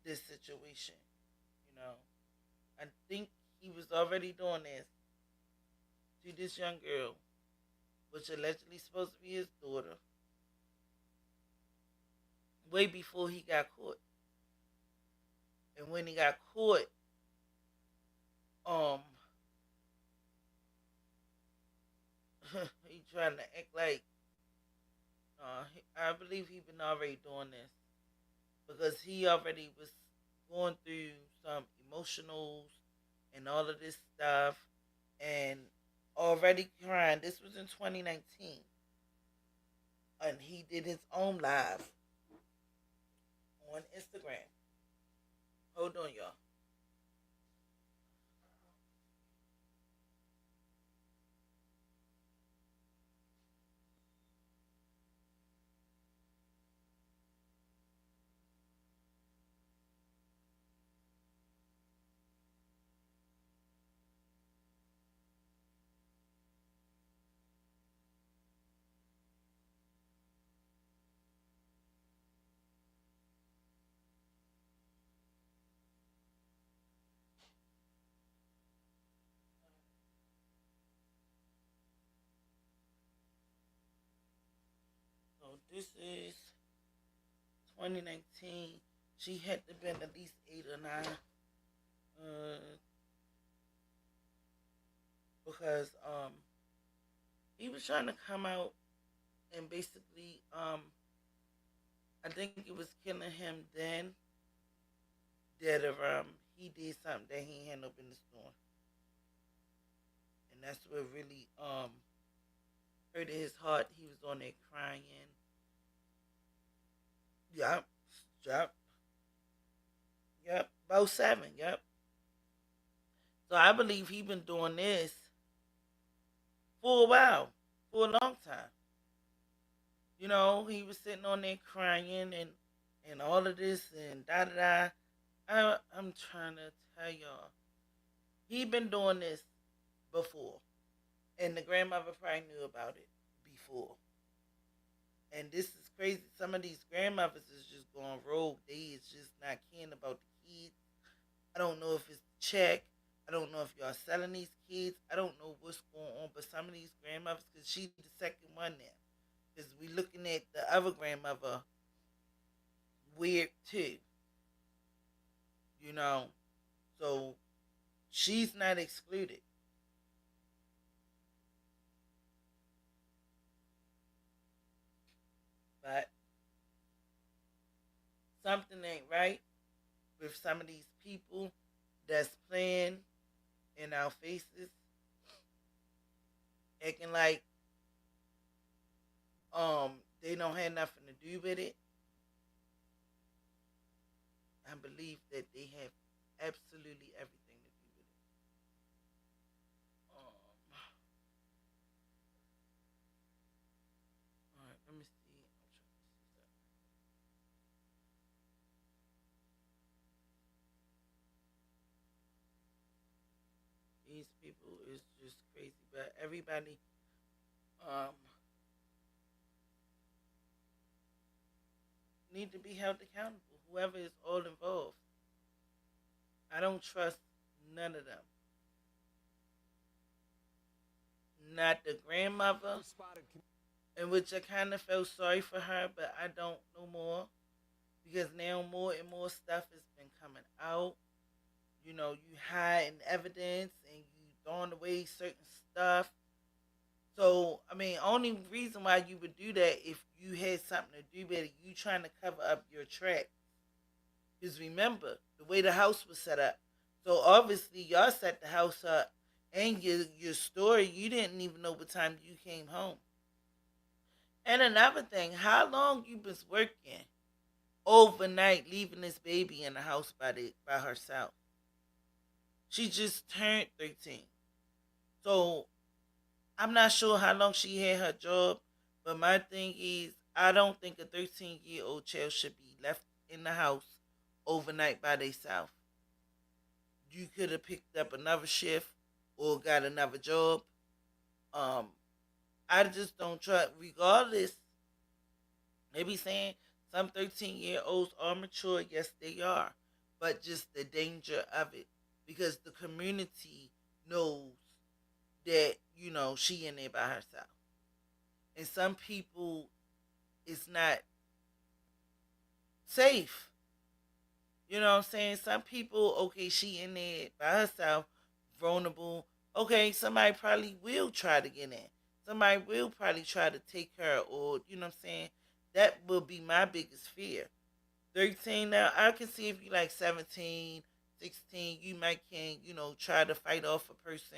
Speaker 1: this situation. You know, I think he was already doing this to this young girl, which allegedly supposed to be his daughter, way before he got caught. And when he got caught, he trying to act like I believe he been already doing this because he already was going through some emotionals and all of this stuff and already crying. This was in 2019. And he did his own live on Instagram. Hold on, y'all. So this is 2019. She had to been at least 8 or 9. Because he was trying to come out and basically I think it was killing him then that he did something that he had no business doing. And that's what really hurt his heart. He was on there crying. Yep. About 7. Yep. So I believe he been doing this for a while, for a long time. You know, he was sitting on there crying and all of this and da. I'm trying to tell y'all, he been doing this before, and the grandmother probably knew about it before. And this is crazy. Some of these grandmothers is just going rogue. They is just not caring about the kids. I don't know if it's check. I don't know if y'all selling these kids. I don't know what's going on. But some of these grandmothers, because she's the second one now. Because we looking at the other grandmother weird too. You know. So she's not excluded. But something ain't right with some of these people that's playing in our faces acting like they don't have nothing to do with it. I believe that they have absolutely everything to do with it. All right, let me see. I'm trying to see something. These people is just crazy, but everybody um need to be held accountable. Whoever is all involved. I don't trust none of them. Not the grandmother, in which I kind of felt sorry for her, but I don't no more because now more and more stuff has been coming out. You know, you hiding evidence and you throwing away certain stuff. So, I mean, only reason why you would do that if you had something to do with it, you trying to cover up your track. Because remember, the way the house was set up. So obviously y'all set the house up and your story, you didn't even know what time you came home. And another thing, how long you been working overnight leaving this baby in the house by herself? She just turned 13. So I'm not sure how long she had her job, but my thing is I don't think a 13-year-old child should be left in the house overnight by themselves. You could have picked up another shift or got another job. Um, I just don't trust. Regardless, they be saying some 13-year-olds are mature. Yes, they are, but just the danger of it because the community knows that she in there by herself, and some people it's not safe. You know what I'm saying? Some people, okay, she in there by herself, vulnerable. Okay, somebody probably will try to get in. Somebody will probably try to take her, or you know what I'm saying? That will be my biggest fear. 13 now, I can see if you like 17, 16, you might can, try to fight off a person,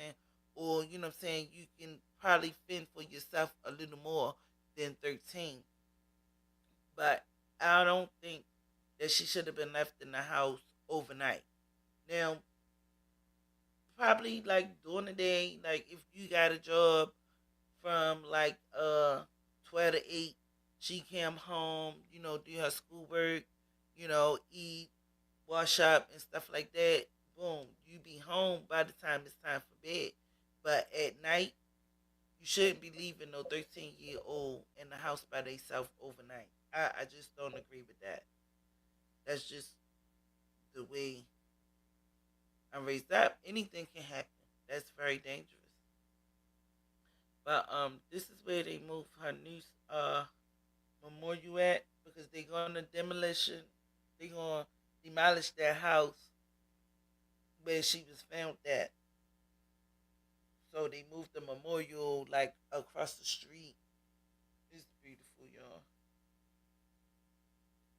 Speaker 1: or you know what I'm saying, you can probably fend for yourself a little more than 13. But I don't think that she should have been left in the house overnight. Now, probably like during the day, like if you got a job from like 12 to 8, she came home, do her schoolwork, eat, wash up and stuff like that. Boom, you be home by the time it's time for bed. But at night, you shouldn't be leaving no 13-year-old in the house by themselves overnight. I just don't agree with that. That's just the way I'm raised up. Anything can happen. That's very dangerous. But this is where they move her new memorial at because they're gonna demolition. They're gonna demolish that house where she was found at. So they moved the memorial like across the street. It's beautiful, y'all.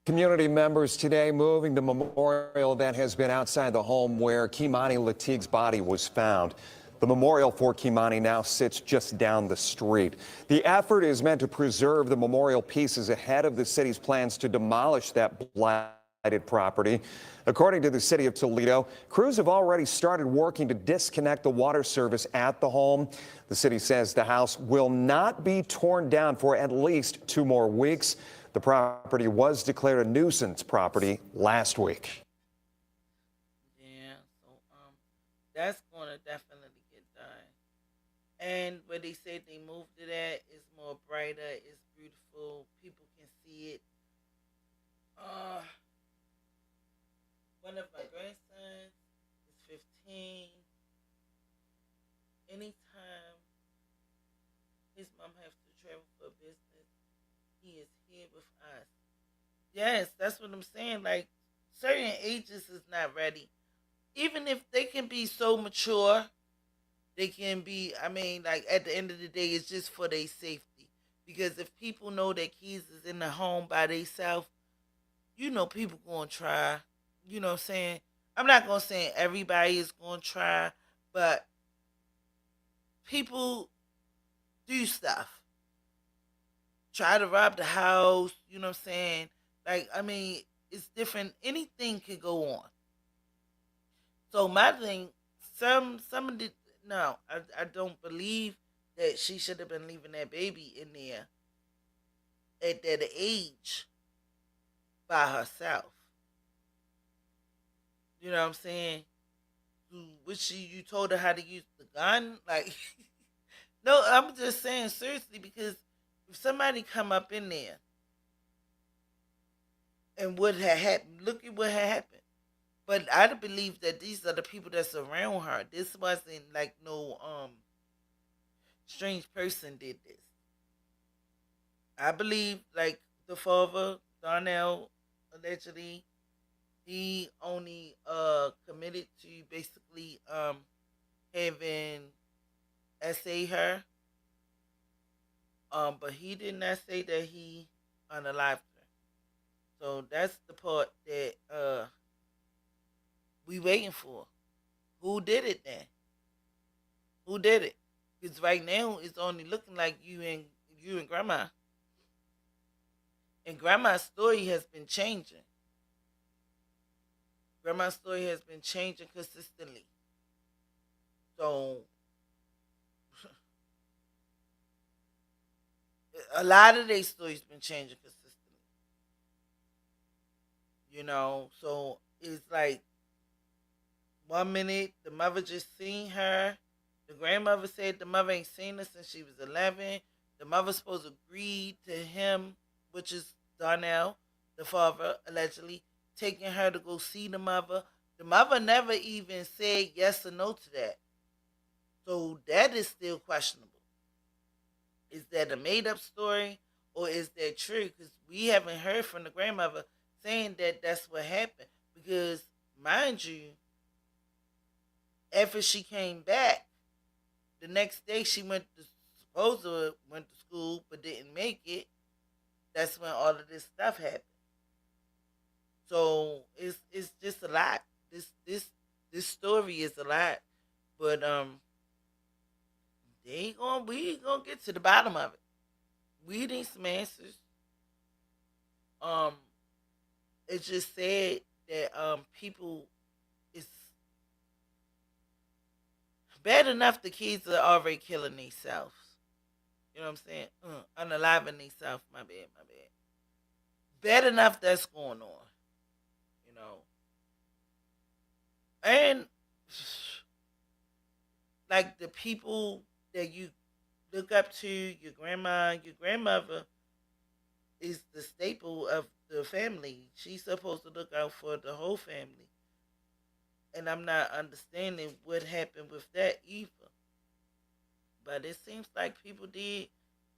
Speaker 2: Community members today moving the memorial that has been outside the home where Kei'Mani Latigue's body was found. The memorial for Kei'Mani now sits just down the street. The effort is meant to preserve the memorial pieces ahead of the city's plans to demolish that blighted property. According to the city of Toledo, crews have already started working to disconnect the water service at the home. The city says the house will not be torn down for at least 2 more weeks. The property was declared a nuisance property last week.
Speaker 1: Yeah, so that's gonna definitely get done. And where they said they moved it at is more brighter, it's beautiful, people can see it. One of my grandsons is 15. Anytime his mom has to travel for business, he is here with us. Yes, that's what I'm saying. Like, certain ages is not ready. Even if they can be so mature, they can be, I mean, like, at the end of the day, it's just for their safety. Because if people know that kids is in the home by themselves, people going to try. You know what I'm saying? I'm not going to say everybody is going to try, but people do stuff. Try to rob the house, you know what I'm saying? Like, I mean, it's different. Anything could go on. So my thing, some of the no, I don't believe that she should have been leaving that baby in there at that age by herself. You know what I'm saying? You told her how to use the gun? Like, no, I'm just saying seriously because if somebody come up in there and what had happened, look at what had happened. But I believe that these are the people that's around her. This wasn't like no strange person did this. I believe like the father, Darnell, allegedly, he only committed to basically having essay her. But he did not say that he unalived her. So that's the part that we waiting for. Who did it then? Who did it? Because right now it's only looking like you and grandma. And grandma's story has been changing. Grandma's story has been changing consistently. So a lot of their stories been changing consistently. You know, so it's like 1 minute the mother just seen her. The grandmother said the mother ain't seen her since she was 11. The mother supposed to agree to him, which is Darnell, the father, allegedly, taking her to go see the mother. The mother never even said yes or no to that. So that is still questionable. Is that a made up story or is that true? Because we haven't heard from the grandmother saying that that's what happened. Because, mind you, after she came back, the next day she supposedly went to school but didn't make it. That's when all of this stuff happened. So it's just a lot. This story is a lot, but we ain't gonna get to the bottom of it. We need some answers. Um, it's just sad that people it's bad enough the kids are already killing themselves. You know what I'm saying? Unaliving themselves. My bad. Bad enough that's going on. You know, and like the people that you look up to, your grandma, your grandmother is the staple of the family. She's supposed to look out for the whole family. And I'm not understanding what happened with that either. But it seems like people did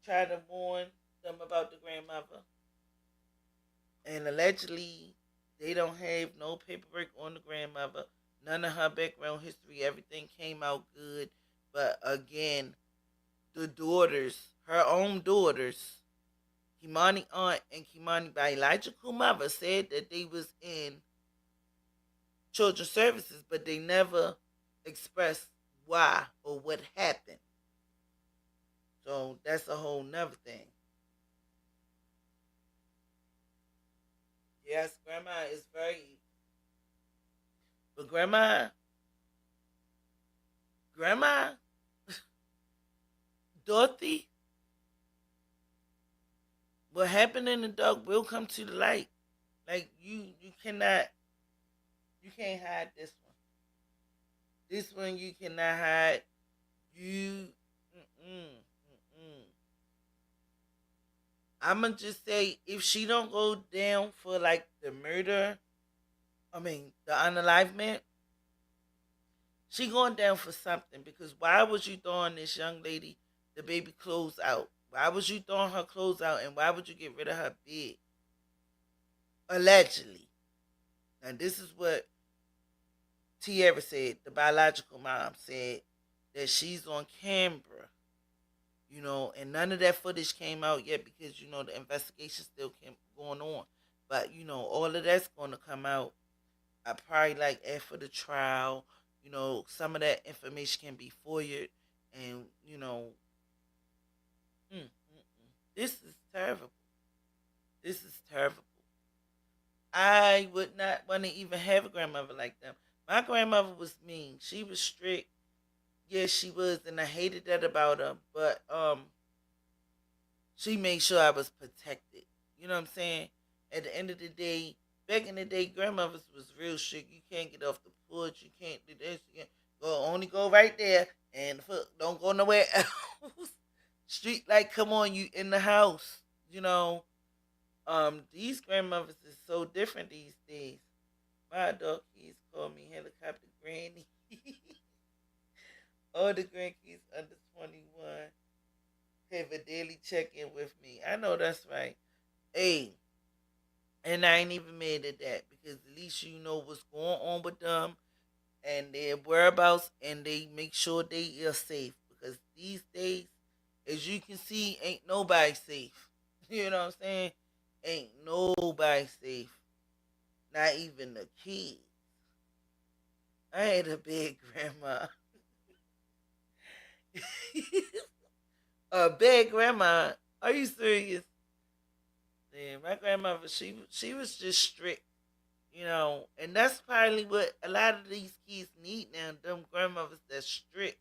Speaker 1: try to warn them about the grandmother. And allegedly, they don't have no paperwork on the grandmother. None of her background history. Everything came out good. But again, the daughters, her own daughters, Kei'Mani aunt and Kei'Mani biological mother said that they was in children's services, but they never expressed why or what happened. So that's a whole nother thing. Yes, grandma is very evil. But grandma, Dorothy, what happened in the dark will come to the light. Like you can't hide this one. This one you cannot hide. You, I'ma just say if she don't go down for like the murder, the unalivement, she going down for something because why was you throwing this young lady the baby clothes out? Why was you throwing her clothes out and why would you get rid of her bed? Allegedly. And this is what Tierra said, the biological mom said that she's on camera, and none of that footage came out yet because, the investigation still going on. But, all of that's going to come out. I probably like after the trial, some of that information can be foiled and, Mm, mm, mm. This is terrible. This is terrible. I would not want to even have a grandmother like them. My grandmother was mean. She was strict. Yes, she was, and I hated that about her. But she made sure I was protected. You know what I'm saying? At the end of the day, back in the day, grandmothers was real strict. You can't get off the porch. You can't do this. You can't go. Only go right there, and don't go nowhere else. Street light, come on, you in the house. You know, these grandmothers is so different these days. My dog kids call me helicopter granny. All the grandkids under 21 have a daily check-in with me. I know that's right. Hey, and I ain't even mad at that because at least you know what's going on with them and their whereabouts, and they make sure they are safe. Because these days, as you can see, ain't nobody safe. You know what I'm saying? Ain't nobody safe. Not even the kids. I had a big grandma. A big grandma. Are you serious? Yeah, my grandmother, she was just strict, you know, and that's probably what a lot of these kids need now. Them grandmothers that's strict,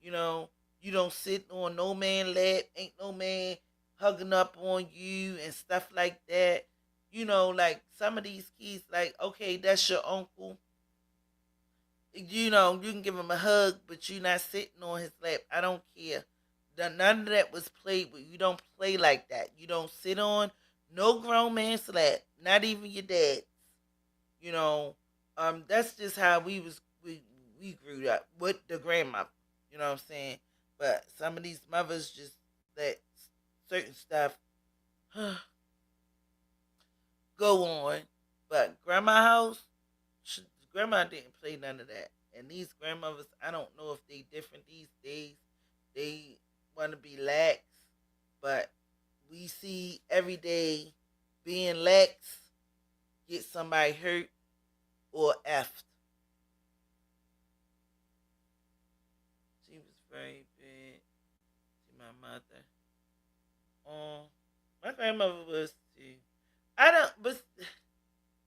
Speaker 1: you know. You don't sit on no man lap, ain't no man hugging up on you and stuff like that. You know, like some of these kids, like okay, that's your uncle. You know, you can give him a hug, but you're not sitting on his lap. I don't care. None of that was played with. You don't play like that. You don't sit on no grown man's lap, not even your dad. You know, that's just how we grew up with the grandmother. You know what I'm saying? But some of these mothers just let certain stuff go on. But grandma house, grandma didn't play none of that. And these grandmothers, I don't know if they different these days. They want to be lax, but we see every day being lax get somebody hurt or effed. She was very bad to my mother. My grandmother was too. I don't, but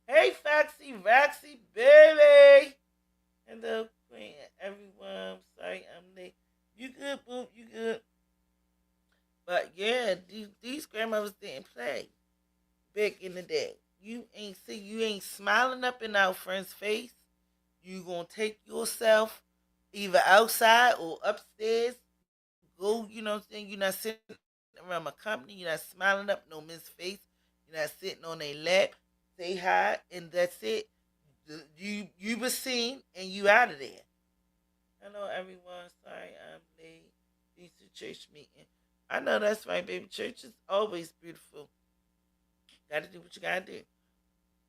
Speaker 1: hey, Foxy, Roxy, baby. Hello, Queen, everyone. I'm sorry I'm late. You good, boo? You good? But yeah, these grandmothers didn't play back in the day. You ain't smiling up in our friend's face. You gonna take yourself either outside or upstairs. Go, you know what I'm saying? You're not sitting around my company. You're not smiling up no man's face. You're not sitting on their lap. Say hi, and that's it. You were seen, and you out of there. Hello, everyone. Sorry I'm late. These two church meeting. I know that's right, baby. Church is always beautiful. Gotta do what you gotta do.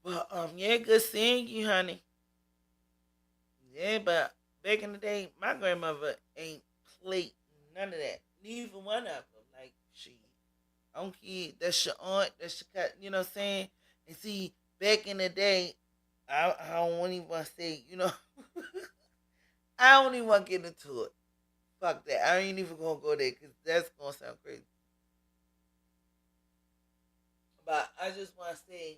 Speaker 1: But yeah, good seeing you, honey. Yeah, but back in the day, my grandmother ain't played none of that. Neither one of them. Like she, I don't care. That's your aunt. That's your cut. You know what I'm saying? And see, back in the day, I don't even want to say. You know, I don't even want to get into it. Fuck that. I ain't even gonna go there because that's gonna sound crazy. But I just want to say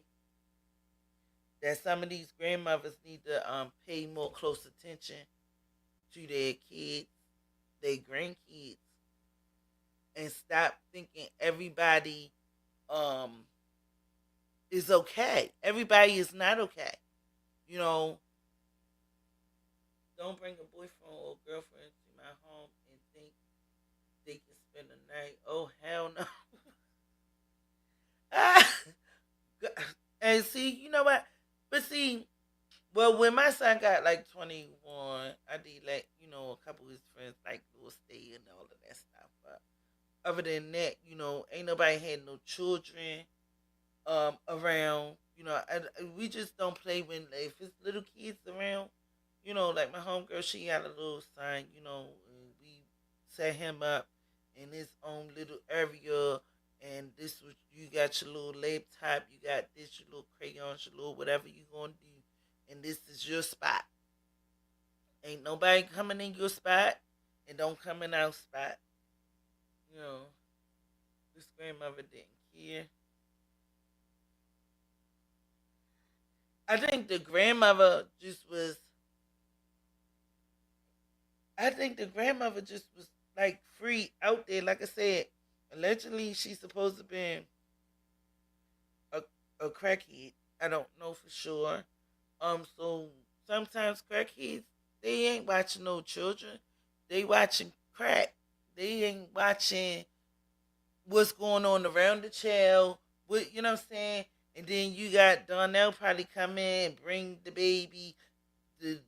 Speaker 1: that some of these grandmothers need to pay more close attention to their kids, their grandkids, and stop thinking everybody um is okay. Everybody is not okay. You know, don't bring a boyfriend or girlfriend to my home and think they can spend the night. Oh hell no. And see, you know what? But see, well, when my son got like 21, I did like, you know, a couple of his friends like will stay and all of that stuff. But other than that, you know, ain't nobody had no children around. You know, we just don't play when if it's little kids around. You know, like my homegirl, she had a little son. You know, and we set him up in his own little area. And this was you got your little laptop, you got this, your little crayons, your little whatever you gonna do, and this is your spot. Ain't nobody coming in your spot, and don't come in our spot. You know, This grandmother didn't care. I think the grandmother just was. I think the grandmother just was like free out there. Like I said, allegedly she's supposed to be a a crackhead. I don't know for sure. So sometimes crackheads they ain't watching no children. They watching crack. They ain't watching what's going on around the child. What you know what I'm saying? And then you got Donnell probably come in and bring the baby, the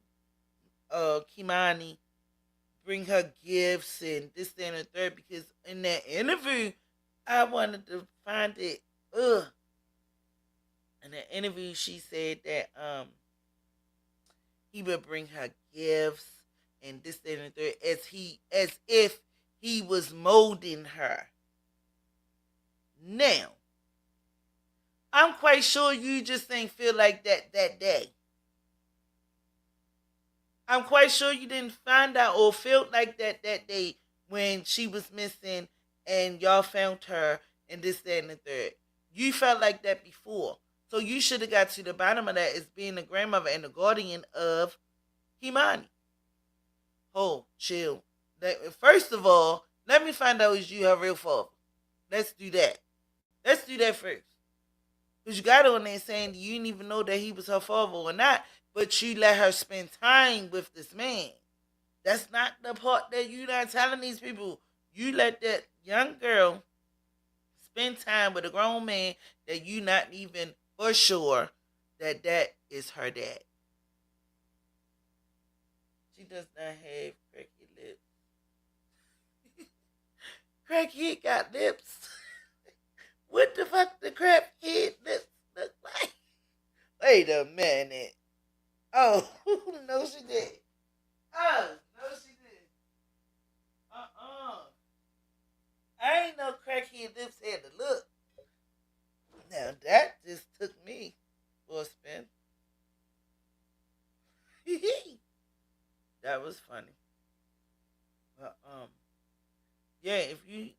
Speaker 1: Kei'Mani, bring her gifts and this, that, and the third. Because in that interview, I wanted to find it. Ugh. In the interview, she said that he would bring her gifts and this, that, and the third, as if he was molding her. Now, I'm quite sure you just ain't feel like that day. I'm quite sure you didn't find out or feel like that day when she was missing and y'all found her and this, that, and the third. You felt like that before. So you should have got to the bottom of that as being the grandmother and the guardian of Kei'Mani. Oh, chill. First of all, let me find out is you her real father. Let's do that. Let's do that first. Because you got on there saying you didn't even know that he was her father or not, but you let her spend time with this man. That's not the part that you're not telling these people. You let that young girl spend time with a grown man that you not even for sure that is her dad. She does not have cracky lips. Crackhead got lips. What the fuck the crackhead lips look like? Wait a minute. Oh, no she did. Oh, no she did. I ain't no crackhead lips had to look. Now that just took me for a spin. That was funny. But yeah, if you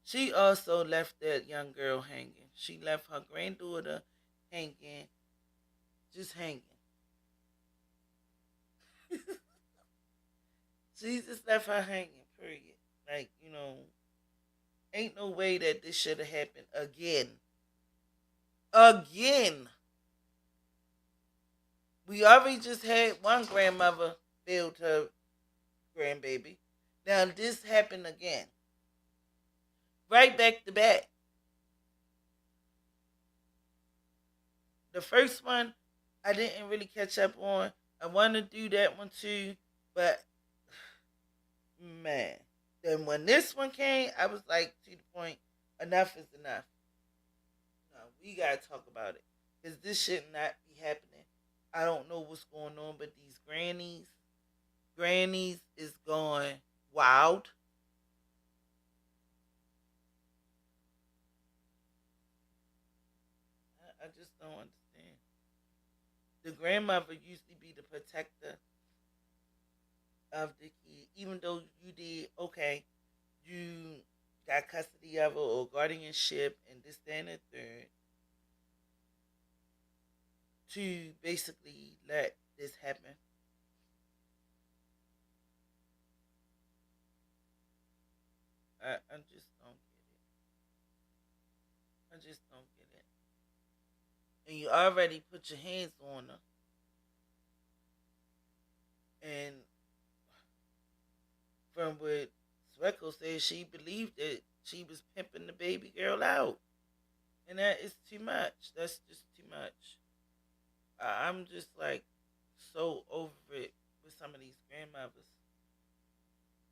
Speaker 1: she also left that young girl hanging. She left her granddaughter hanging, just hanging. She just left her hanging, period. Like, ain't no way that this should have happened again. Again. We already just had one grandmother build her grandbaby. Now this happened again. Right back to back. The first one, I didn't really catch up on. I want to do that one too, but man. Then when this one came, I was like, to the point, enough is enough. No, we gotta talk about it. Because this should not be happening. I don't know what's going on, but these grannies is going wild. I just don't understand. The grandmother used to be the protector of the kid, even though you did okay, you got custody of her or guardianship and this, that, and the third, to basically let this happen. I just don't get it. I just don't get it. And you already put your hands on her. And from what Swecko said, she believed that she was pimping the baby girl out. And that is too much. That's just too much. I'm just like so over it with some of these grandmothers.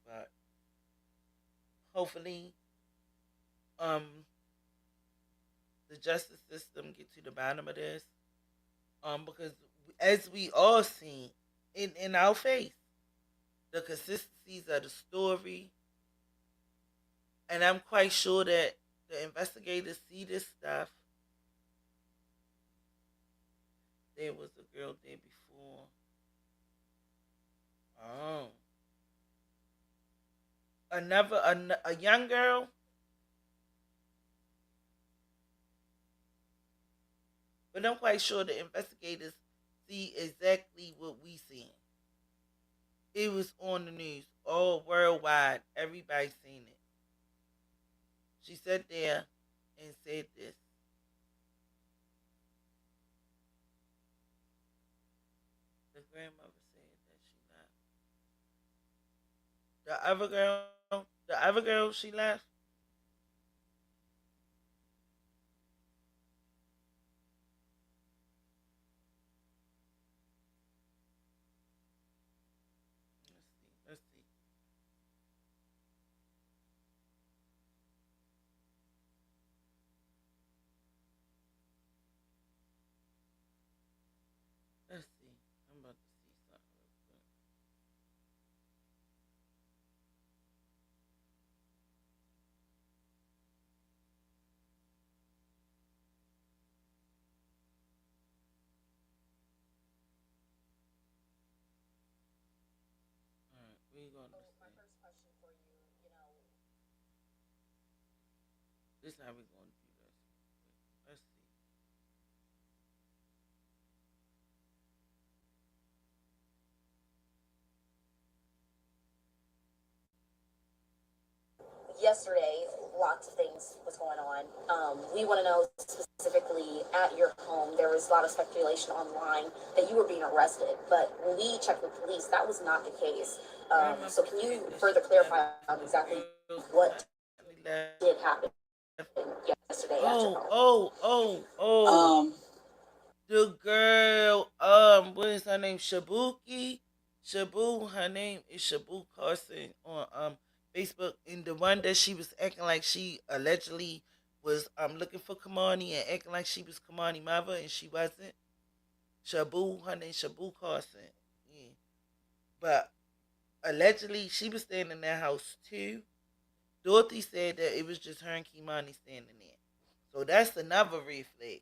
Speaker 1: But hopefully, the justice system get to the bottom of this. Because as we all seen in our face, the consistencies of the story, and I'm quite sure that the investigators see this stuff. There was a girl there before. Oh. A young girl? But I'm quite sure the investigators see exactly what we see. It was on the news, all worldwide. Everybody seen it. She sat there and said this. The grandmother said that she left. The other girl, she left. Let's see. Let's see. I'm about to see something real quick. All right, we gonna see. This how we gonna do this. Let's see.
Speaker 15: Yesterday, lots of things was going on. We want to know specifically at your home, there was a lot of speculation online that you were being arrested, but when we checked with police, that was not the case. So can you further clarify exactly what did happen yesterday at your
Speaker 1: home? The girl, what is her name? Shabu, her name is Shabu Carson on Facebook, and the one that she was acting like she allegedly was looking for Kei'Mani and acting like she was Kei'Mani mother and she wasn't. Shabu, her name Shabu Carson. Yeah. But allegedly she was staying in that house too. Dorothy said that it was just her and Kei'Mani standing there. So that's another red flag.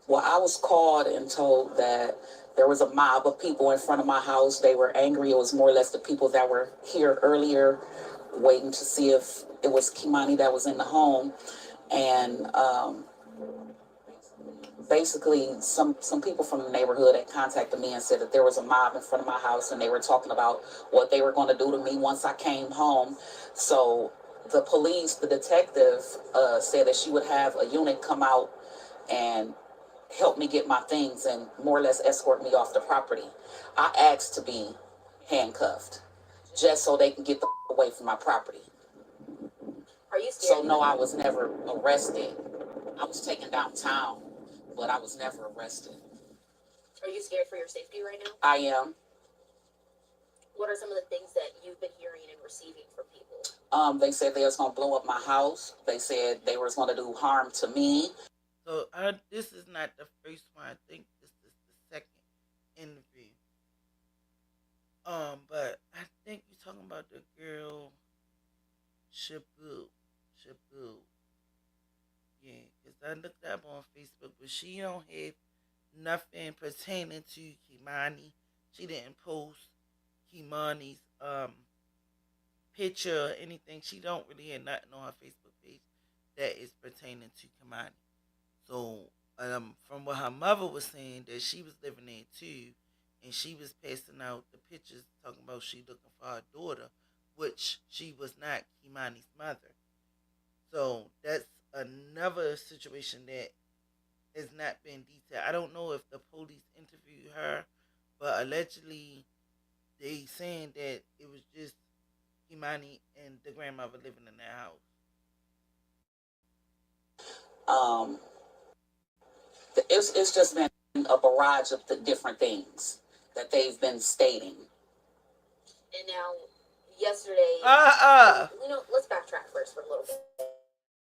Speaker 5: Well, I was called and told that there was a mob of people in front of my house. They were angry. It was more or less the people that were here earlier waiting to see if it was Kei'Mani that was in the home. And basically some people from the neighborhood had contacted me and said that there was a mob in front of my house and they were talking about what they were going to do to me once I came home. So the police, the detective said that she would have a unit come out and help me get my things and more or less escort me off the property. I asked to be handcuffed just so they can get the away from my property.
Speaker 15: Are you scared?
Speaker 5: So no, I was never arrested. I was taken downtown, but I was never arrested.
Speaker 15: Are you scared for your safety right now?
Speaker 5: I am.
Speaker 15: What are some of the things that you've been hearing and receiving from people?
Speaker 5: They said they was going to blow up my house. They said they was going to do harm to me.
Speaker 1: So this is not the first one. I think this is the second interview. But I think you're talking about the girl Shabu. Yeah, because I looked up on Facebook, but she don't have nothing pertaining to Kei'Mani. She didn't post Kei'Mani's picture or anything. She don't really have nothing on her Facebook page that is pertaining to Kei'Mani. So, from what her mother was saying, that she was living there too, and she was passing out the pictures talking about she looking for her daughter, which she was not Kei'Mani's mother. So that's another situation that has not been detailed. I don't know if the police interviewed her, but allegedly they saying that it was just Kei'Mani and the grandmother living in their house.
Speaker 5: It's just been a barrage of the different things that they've been stating.
Speaker 15: And now, yesterday, let's backtrack first for a little bit.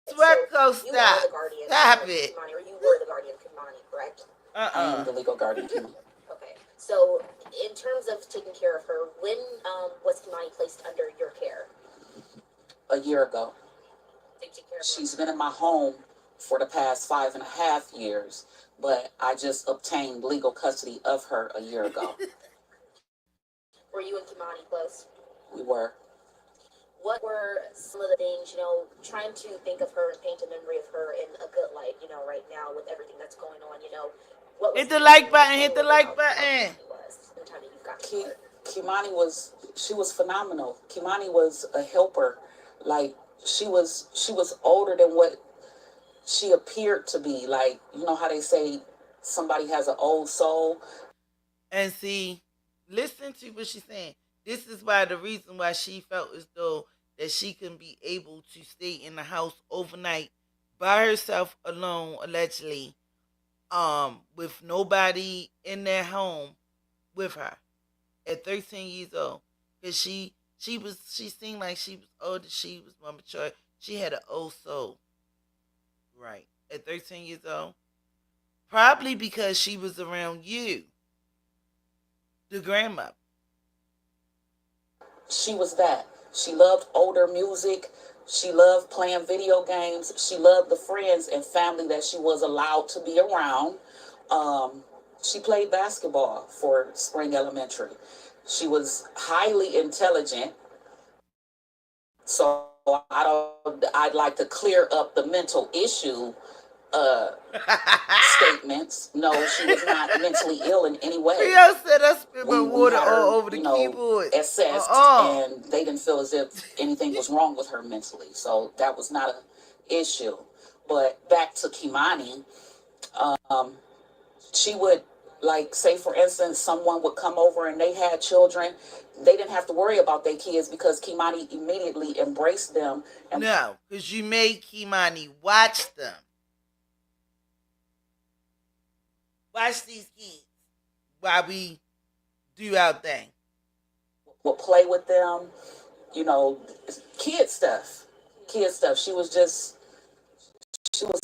Speaker 1: Stop. Stop it.
Speaker 15: Kei'Mani, or you were the guardian of Kei'Mani, correct?
Speaker 5: I am the legal guardian.
Speaker 15: Okay. So, in terms of taking care of her, when was Kei'Mani placed under your care?
Speaker 5: A year ago. She's been in my home for the past 5.5 years, but I just obtained legal custody of her a year ago.
Speaker 15: Were you and Kei'Mani close?
Speaker 5: We were.
Speaker 15: What were some of the things, you know, trying to think of her and paint a memory of her in a good light, you know, right now with everything that's going on, you know, what was
Speaker 1: Hit the like button. Hit the like
Speaker 15: how
Speaker 1: button.
Speaker 15: the time that you've got
Speaker 5: Kei'Mani was phenomenal. Kei'Mani was a helper. Like she was older than what she appeared to be. Like, you know how they say somebody has an old soul?
Speaker 1: And see, listen to what she's saying. This is why the reason why she felt as though that she can be able to stay in the house overnight by herself alone, allegedly, with nobody in their home with her at 13 years old. Because she seemed like she was older, she was more mature. She had an old soul. Right. At 13 years old. Probably because she was around you, the grandmother.
Speaker 5: She was that. She loved older music. She loved playing video games. She loved the friends and family that she was allowed to be around. She played basketball for Spring Elementary. She was highly intelligent. So I'd like to clear up the mental issue statements. No, she was not mentally ill in any way.
Speaker 1: Rio said I spit my
Speaker 5: We
Speaker 1: water
Speaker 5: had her,
Speaker 1: all over the keyboard.
Speaker 5: Assessed, and they didn't feel as if anything was wrong with her mentally. So that was not an issue. But back to Kei'Mani, she would, like, say for instance, someone would come over and they had children. They didn't have to worry about their kids because Kei'Mani immediately embraced them.
Speaker 1: No, because you made Kei'Mani watch them. Watch these kids while we do our thing.
Speaker 5: We'll play with them, you know, kid stuff. She was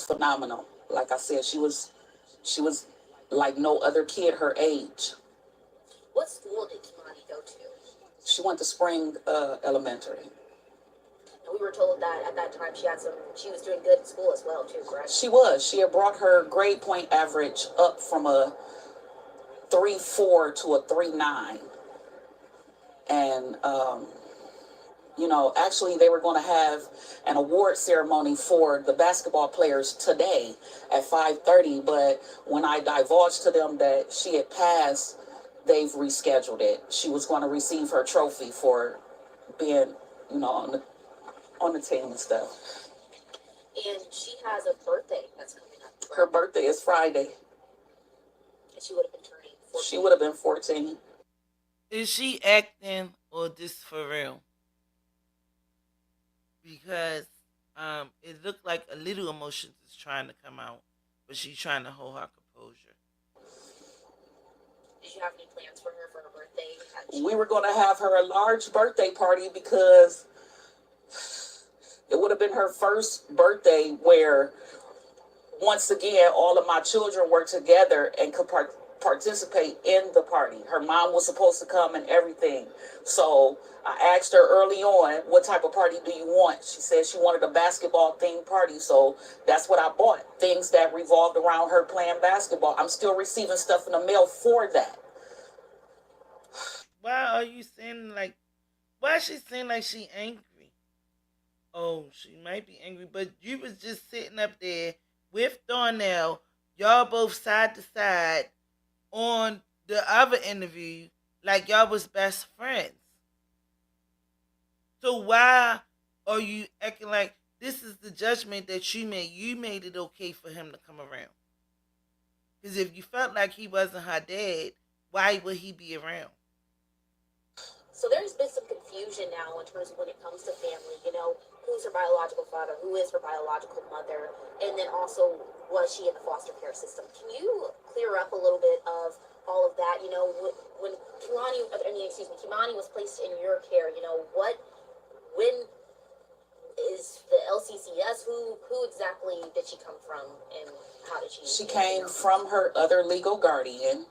Speaker 5: phenomenal. Like I said, she was like no other kid her age.
Speaker 15: What school did Kei'Mani go to?
Speaker 5: She went to Spring Elementary.
Speaker 15: And we were told that at that time she was doing good in school as well too, correct?
Speaker 5: She was. She had brought her grade point average up from a 3.4 to a 3.9. And, you know, actually they were going to have an award ceremony for the basketball players today at 5:30. But when I divulged to them that she had passed, they've rescheduled it. She was going to receive her trophy for being, you know, on the team and stuff.
Speaker 15: And she has a birthday that's coming up. Right?
Speaker 5: Her birthday is Friday.
Speaker 15: And she would have been turning 14.
Speaker 5: She would have been 14.
Speaker 1: Is she acting or this for real? Because it looked like a little emotions is trying to come out, but she's trying to hold her composure.
Speaker 15: Did you have any plans for her birthday?
Speaker 5: We were going to have her a large birthday party because it would have been her first birthday where, once again, all of my children were together and could participate in the party. Her mom was supposed to come and everything. So I asked her early on, what type of party do you want? She said she wanted a basketball themed party. So that's what I bought. Things that revolved around her playing basketball. I'm still receiving stuff in the mail for that.
Speaker 1: Why are you saying like, why is she saying like she angry? Oh, she might be angry, but you was just sitting up there with Darnell, y'all both side to side on the other interview like y'all was best friends. So why are you acting like this is the judgment that you made? You made it okay for him to come around. Because if you felt like he wasn't her dad, why would he be around?
Speaker 15: So there's been some confusion now in terms of when it comes to family, you know, who's her biological father, who is her biological mother, and then also was she in the foster care system? Can you clear up a little bit of all of that? You know, when Kei'Mani was placed in your care, you know, when is the LCCS? Who exactly did she come from, and how did she?
Speaker 5: She came from her other legal guardian.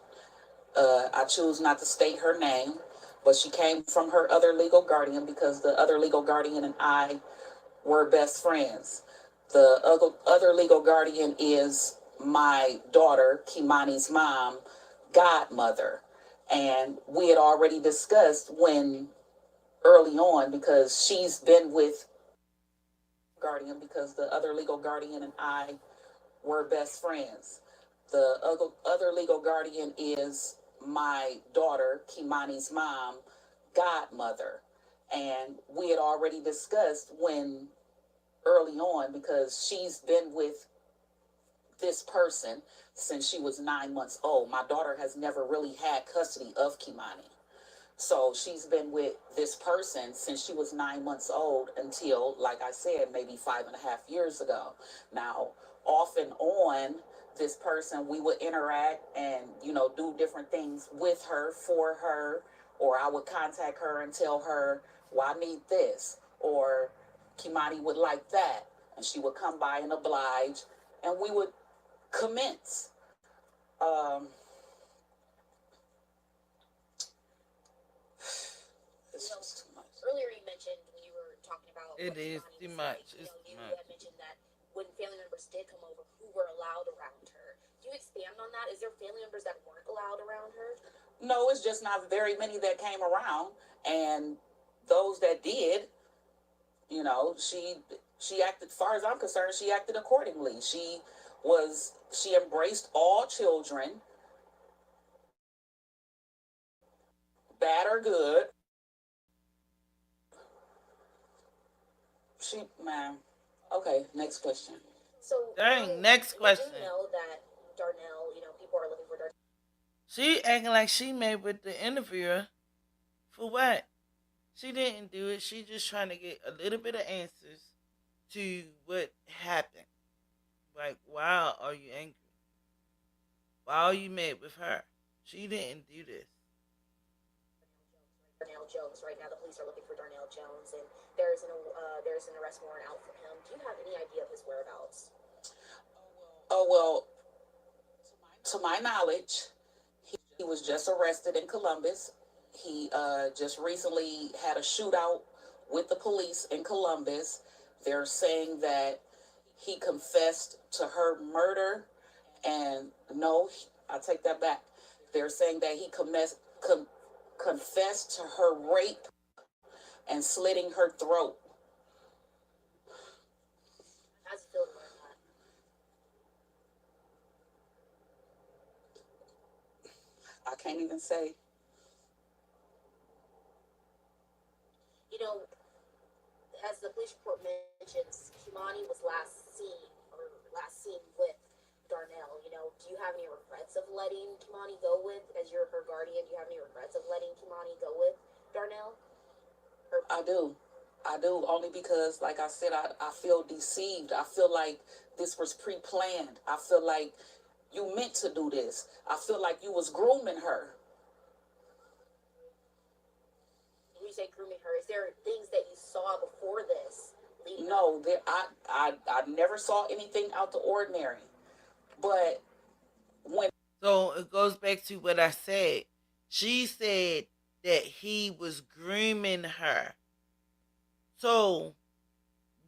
Speaker 5: I choose not to state her name, but she came from her other legal guardian because the other legal guardian and I were best friends. The other legal guardian is my daughter, Kei'Mani's mom, godmother. And we had already discussed when early on, because she's been with guardian, because the other legal guardian and I were best friends. The other legal guardian is my daughter, Kei'Mani's mom, godmother. And we had already discussed when early on, because she's been with this person since she was 9 months old. My daughter has never really had custody of Kei'Mani. So she's been with this person since she was 9 months old until, like I said, maybe 5.5 years ago. Now, off and on, this person, we would interact and, do different things with her, for her, or I would contact her and tell her, well, I need this, or Kei'Mani would like that. And she would come by and oblige, and we would commence.
Speaker 15: Earlier you mentioned when you were talking about
Speaker 1: It is too much. It's too
Speaker 15: you
Speaker 1: much.
Speaker 15: had mentioned that when family members did come over, who were allowed around her. Do you expand on that? Is there family members that weren't allowed around her?
Speaker 5: No, it's just not very many that came around, and those that did, she acted, as far as I'm concerned, she acted accordingly. She embraced all children, bad or good. Okay, next question.
Speaker 15: So
Speaker 1: next question.
Speaker 15: We do know that Darnell, people are looking for Darnell.
Speaker 1: She acting like she made with the interviewer. For what? She didn't do it. She just trying to get a little bit of answers to what happened. Like, why are you angry? Why are you mad with her? She didn't do this.
Speaker 15: Darnell Jones. Right now, the police are looking for Darnell Jones, and there's an arrest warrant out for him. Do you have any idea of his whereabouts?
Speaker 5: Oh, well, to my knowledge, he was just arrested in Columbus. He just recently had a shootout with the police in Columbus. They're saying that he confessed to her murder, and no, I take that back. They're saying that he confessed to her rape and slitting her throat.
Speaker 15: How's it feel to learn that?
Speaker 5: I can't even say.
Speaker 15: As the police report mentions, Kei'Mani was last seen with Darnell. Do you have any regrets of letting Kei'Mani go with, as you're her guardian, do you have any regrets of letting Kei'Mani go with Darnell?
Speaker 5: I do, only because, like I said, I feel deceived. I feel like this was pre-planned. I feel like you meant to do this. I feel like you was grooming her.
Speaker 15: When you say grooming her, is there things that you saw before this?
Speaker 5: No, I never saw anything out the ordinary. But
Speaker 1: so it goes back to what I said. She said that he was grooming her. So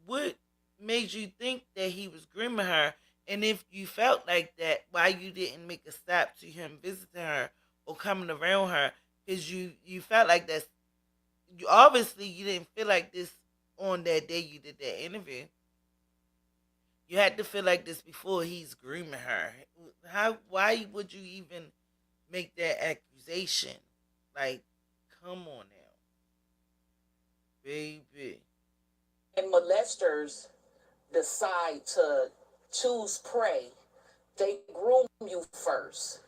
Speaker 1: what made you think that he was grooming her? And if you felt like that, why you didn't make a stop to him visiting her or coming around her? Because you felt like that. Obviously you didn't feel like this on that day you did that interview. You had to feel like this before he's grooming her. Why would you even make that accusation? Like, come on now, baby.
Speaker 5: And molesters decide to choose prey, they groom you first.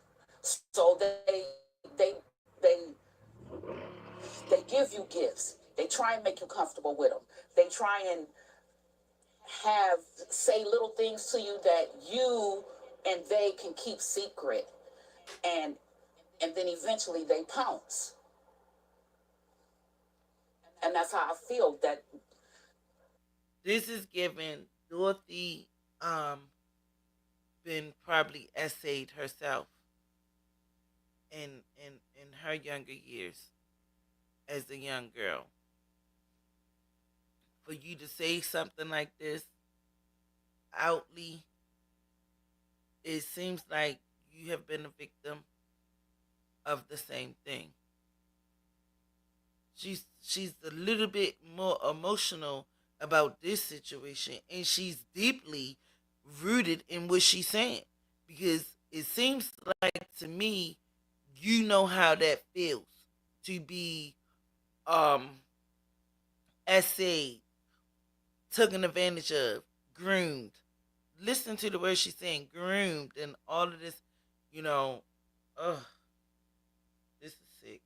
Speaker 5: So they give you gifts. They try and make you comfortable with them. They try and say little things to you that you and they can keep secret, and then eventually they pounce. And that's how I feel that
Speaker 1: this is given Dorothy been probably essayed herself in her younger years as a young girl. For you to say something like this outly, it seems like you have been a victim of the same thing. She's a little bit more emotional about this situation, and she's deeply rooted in what she's saying, because it seems like to me, you know how that feels to be essayed, taken advantage of, groomed. Listen to the way she's saying groomed and all of this, you know. Ugh, this is sick.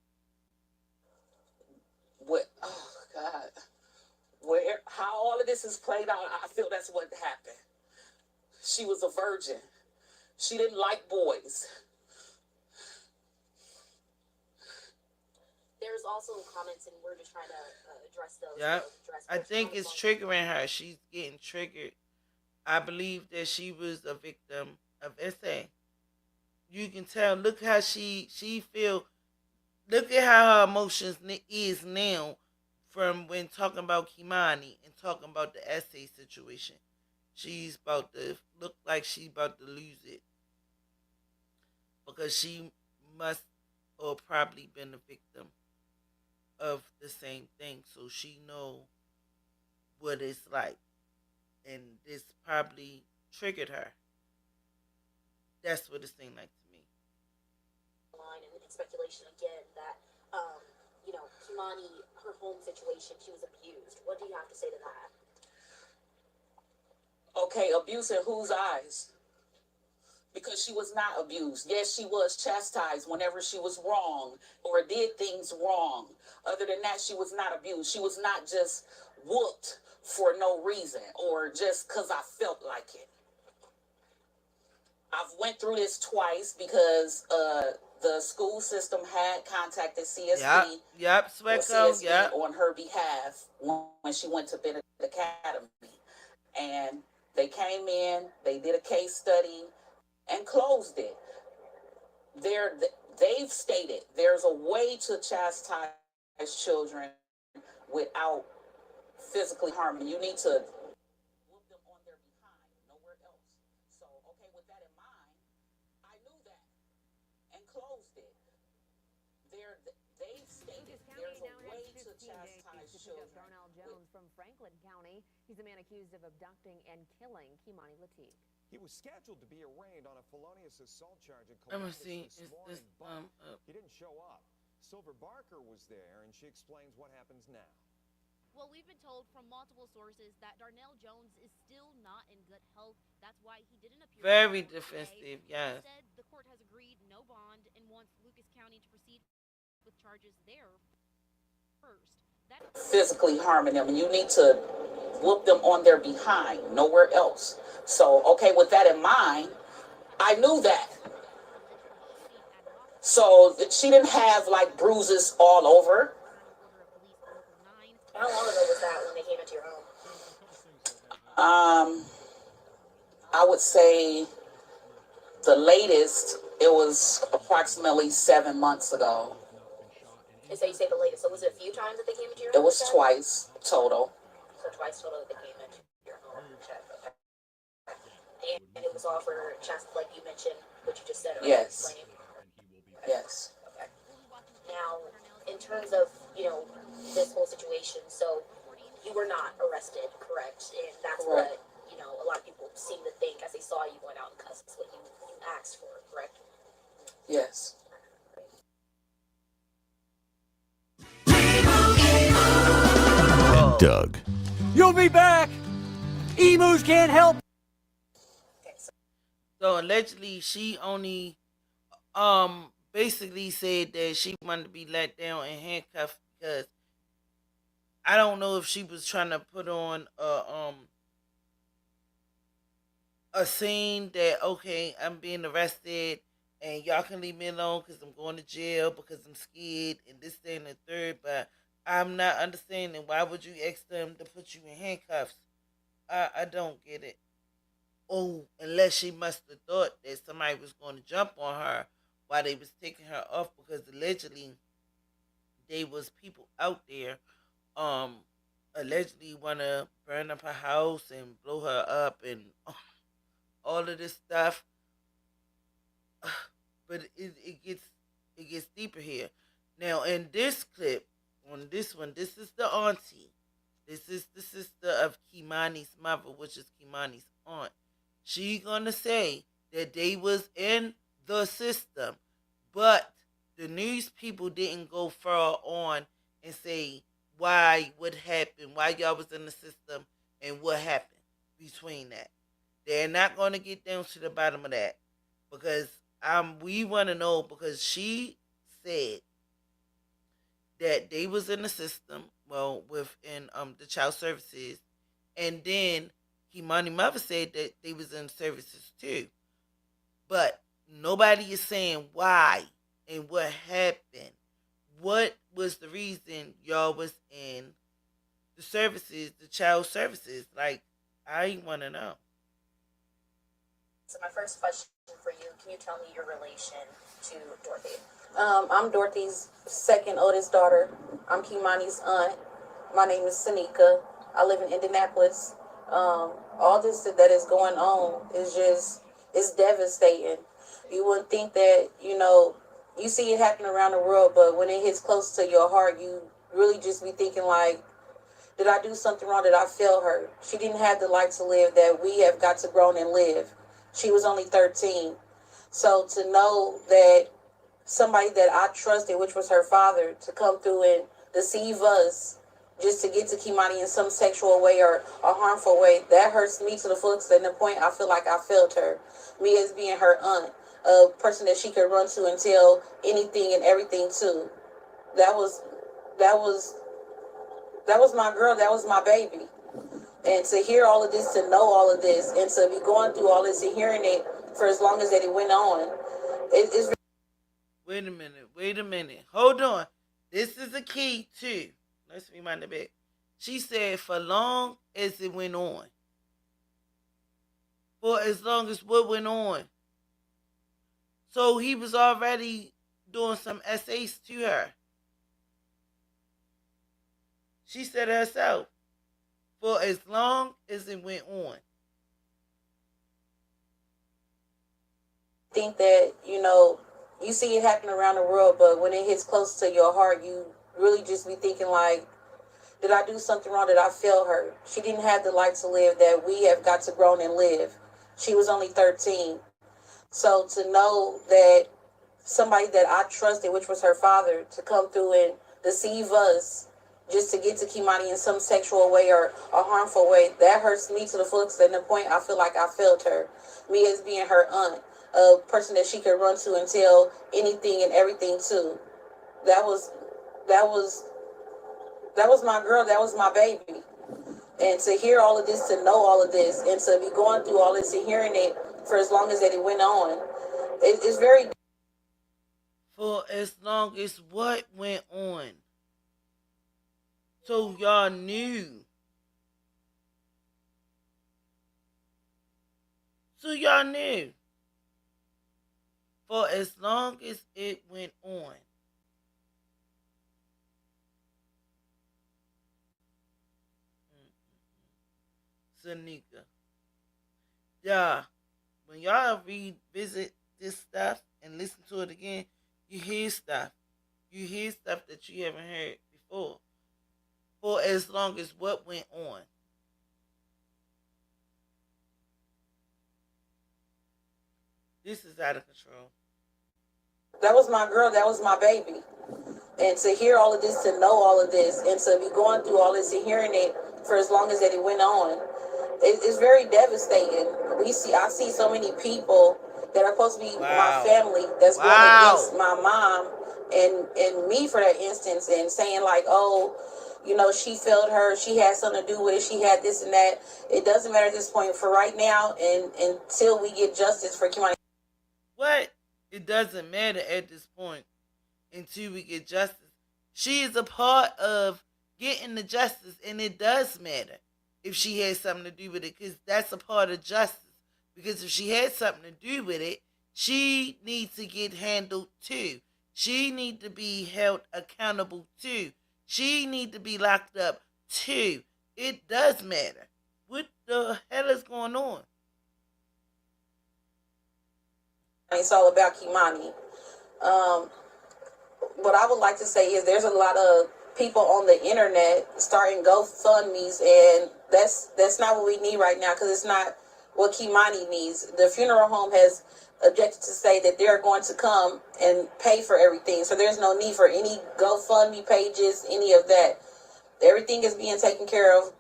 Speaker 5: What? Oh God. Where? How all of this is played out? I feel that's what happened. She was a virgin. She didn't like boys.
Speaker 15: There's also comments, and we're just trying to address those.
Speaker 1: Yeah, I think it's triggering her. She's getting triggered. I believe that she was a victim of SA. You can tell. Look how she feel. Look at how her emotions is now from when talking about Kei'Mani and talking about the SA situation. She's about to look like she's about to lose it, because she must or probably been a victim of the same thing, so she know what it's like, and this probably triggered her. That's what it seemed like to me.
Speaker 15: And speculation again that, Kei'Mani, her home situation, she was abused. What do you have to say to that?
Speaker 5: Okay, abuse in whose eyes? Because she was not abused. Yes, she was chastised whenever she was wrong or did things wrong. Other than that, she was not abused. She was not just whooped for no reason or just because I felt like it. I've went through this twice because the school system had contacted CSB,
Speaker 1: Swecco,
Speaker 5: on her behalf when she went to Bennett Academy. And they came in, they did a case study, and closed it. They've stated there's a way to chastise children without physically harming. You need to whoop them on their behind, nowhere else. So, okay, with that in mind, I knew that and closed it. They've stated there's a way to chastise children.
Speaker 3: Darnell Jones from Franklin County. He's the man accused of abducting and killing Kei'Mani Latigue.
Speaker 2: He was scheduled to be arraigned on a felonious assault charge in Columbus this morning, but he didn't show up. Silver Barker was there, and she explains what happens now.
Speaker 14: Well, we've been told from multiple sources that Darnell Jones is still not in good health. That's why he didn't appear.
Speaker 1: Very defensive, yes.
Speaker 14: Instead, the court has agreed no bond and wants Lucas County to proceed with charges there first.
Speaker 5: Physically harming them, and you need to whoop them on their behind, nowhere else. So, okay, with that in mind, I knew that. So she didn't have like bruises all over.
Speaker 15: How long ago was that when they came into your home?
Speaker 5: I would say the latest, it was approximately 7 months ago.
Speaker 15: And so you say the latest. So was it a few times that they came into your
Speaker 5: It
Speaker 15: home?
Speaker 5: was twice total.
Speaker 15: So twice total that they came into your home. Check. Okay. And it was all for like you mentioned, what you just said.
Speaker 5: Yes.
Speaker 15: Explaining.
Speaker 5: Yes.
Speaker 15: Okay. Now, in terms of, this whole situation, so you were not arrested, correct? And that's
Speaker 5: Correct.
Speaker 15: what, a lot of people seem to think as they saw you going out in custody. That's what you asked for, correct?
Speaker 5: Yes.
Speaker 16: Doug. You'll be back. Emus can't help.
Speaker 1: So allegedly, she only basically said that she wanted to be let down and handcuffed because I don't know if she was trying to put on a scene that, okay, I'm being arrested and y'all can leave me alone because I'm going to jail because I'm scared and this, that, and the third, but I'm not understanding why would you ask them to put you in handcuffs? I don't get it. Oh, unless she must have thought that somebody was going to jump on her while they was taking her off, because allegedly there was people out there allegedly want to burn up her house and blow her up and all of this stuff. But it it gets deeper here. Now, in this clip, on this one, this is the auntie. This is the sister of Kei'Mani's mother, which is Kei'Mani's aunt. She gonna say that they was in the system, but the news people didn't go far on and say why, what happened, why y'all was in the system, and what happened between that. They're not gonna get down to the bottom of that because we want to know, because she said that they was in the system, well, within the child services, and then Kei'Mani mother said that they was in services too. But nobody is saying why and what happened. What was the reason y'all was in the services, the child services? Like, I want to know.
Speaker 15: So my first question for you, can you tell me your relation to Dorothy? I'm Dorothy's second oldest daughter. I'm Kei'Mani's aunt. My name is Sanika. I live in Indianapolis. All this that is going on is just, it's devastating. You wouldn't think that, you see it happen around the world, but when it hits close to your heart, you really just be thinking like, did I do something wrong? Did I fail her? She didn't have the life to live that we have got to grow and live. She was only 13. So to know that somebody that I trusted, which was her father, to come through and deceive us just to get to Kei'Mani in some sexual way or a harmful way, that hurts me to the full extent, the point I feel like I failed her. Me as being her aunt, a person that she could run to and tell anything and everything to. That was my girl, that was my baby. And to hear all of this, to know all of this, and to be going through all this and hearing it for as long as that it went on, it's...
Speaker 1: Wait a minute. Hold on. This is a key, too. Let's remind a bit. She said, for long as it went on. For as long as what went on. So he was already doing some essays to her. She said herself, for as long as it went on.
Speaker 15: Think that, you see it happen around the world, but when it hits close to your heart, you really just be thinking like, did I do something wrong? Did I fail her? She didn't have the life to live that we have got to grow and live. She was only 13. So to know that somebody that I trusted, which was her father, to come through and deceive us just to get to Kei'Mani in some sexual way or a harmful way, that hurts me to the full extent, the point I feel like I failed her. Me as being her aunt, a person that she could run to and tell anything and everything to. That was my girl, that was my baby. And to hear all of this, to know all of this, and to be going through all this and hearing it for as long as that it went on, it's very...
Speaker 1: For as long as what went on? So y'all knew. For as long as it went on. Sanika. Yeah, when y'all revisit this stuff and listen to it again, you hear stuff. You hear stuff that you haven't heard before. For as long as what went on. This is out of control.
Speaker 15: That was my girl, that was my baby. And to hear all of this, to know all of this, and to be going through all this and hearing it for as long as that it went on, it's very devastating. I see so many people that are supposed to be my family that's going against my mom and me for that instance, and saying like, oh, she failed her, she had something to do with it, she had this and that. It doesn't matter at this point for right now, and until we get justice for Kei'Mani.
Speaker 1: What? It doesn't matter at this point until we get justice. She is a part of getting the justice, and it does matter if she has something to do with it, because that's a part of justice. Because if she had something to do with it, she needs to get handled too. She needs to be held accountable too. She needs to be locked up too. It does matter. What the hell is going on?
Speaker 15: It's all about Kei'Mani.
Speaker 5: what I would like to say is there's a lot of people on the internet starting GoFundMe's, and that's not what we need right now, because it's not what Kei'Mani needs. The funeral home has objected to say that they're going to come and pay for everything, so there's no need for any GoFundMe pages, any of that. Everything is being taken care of.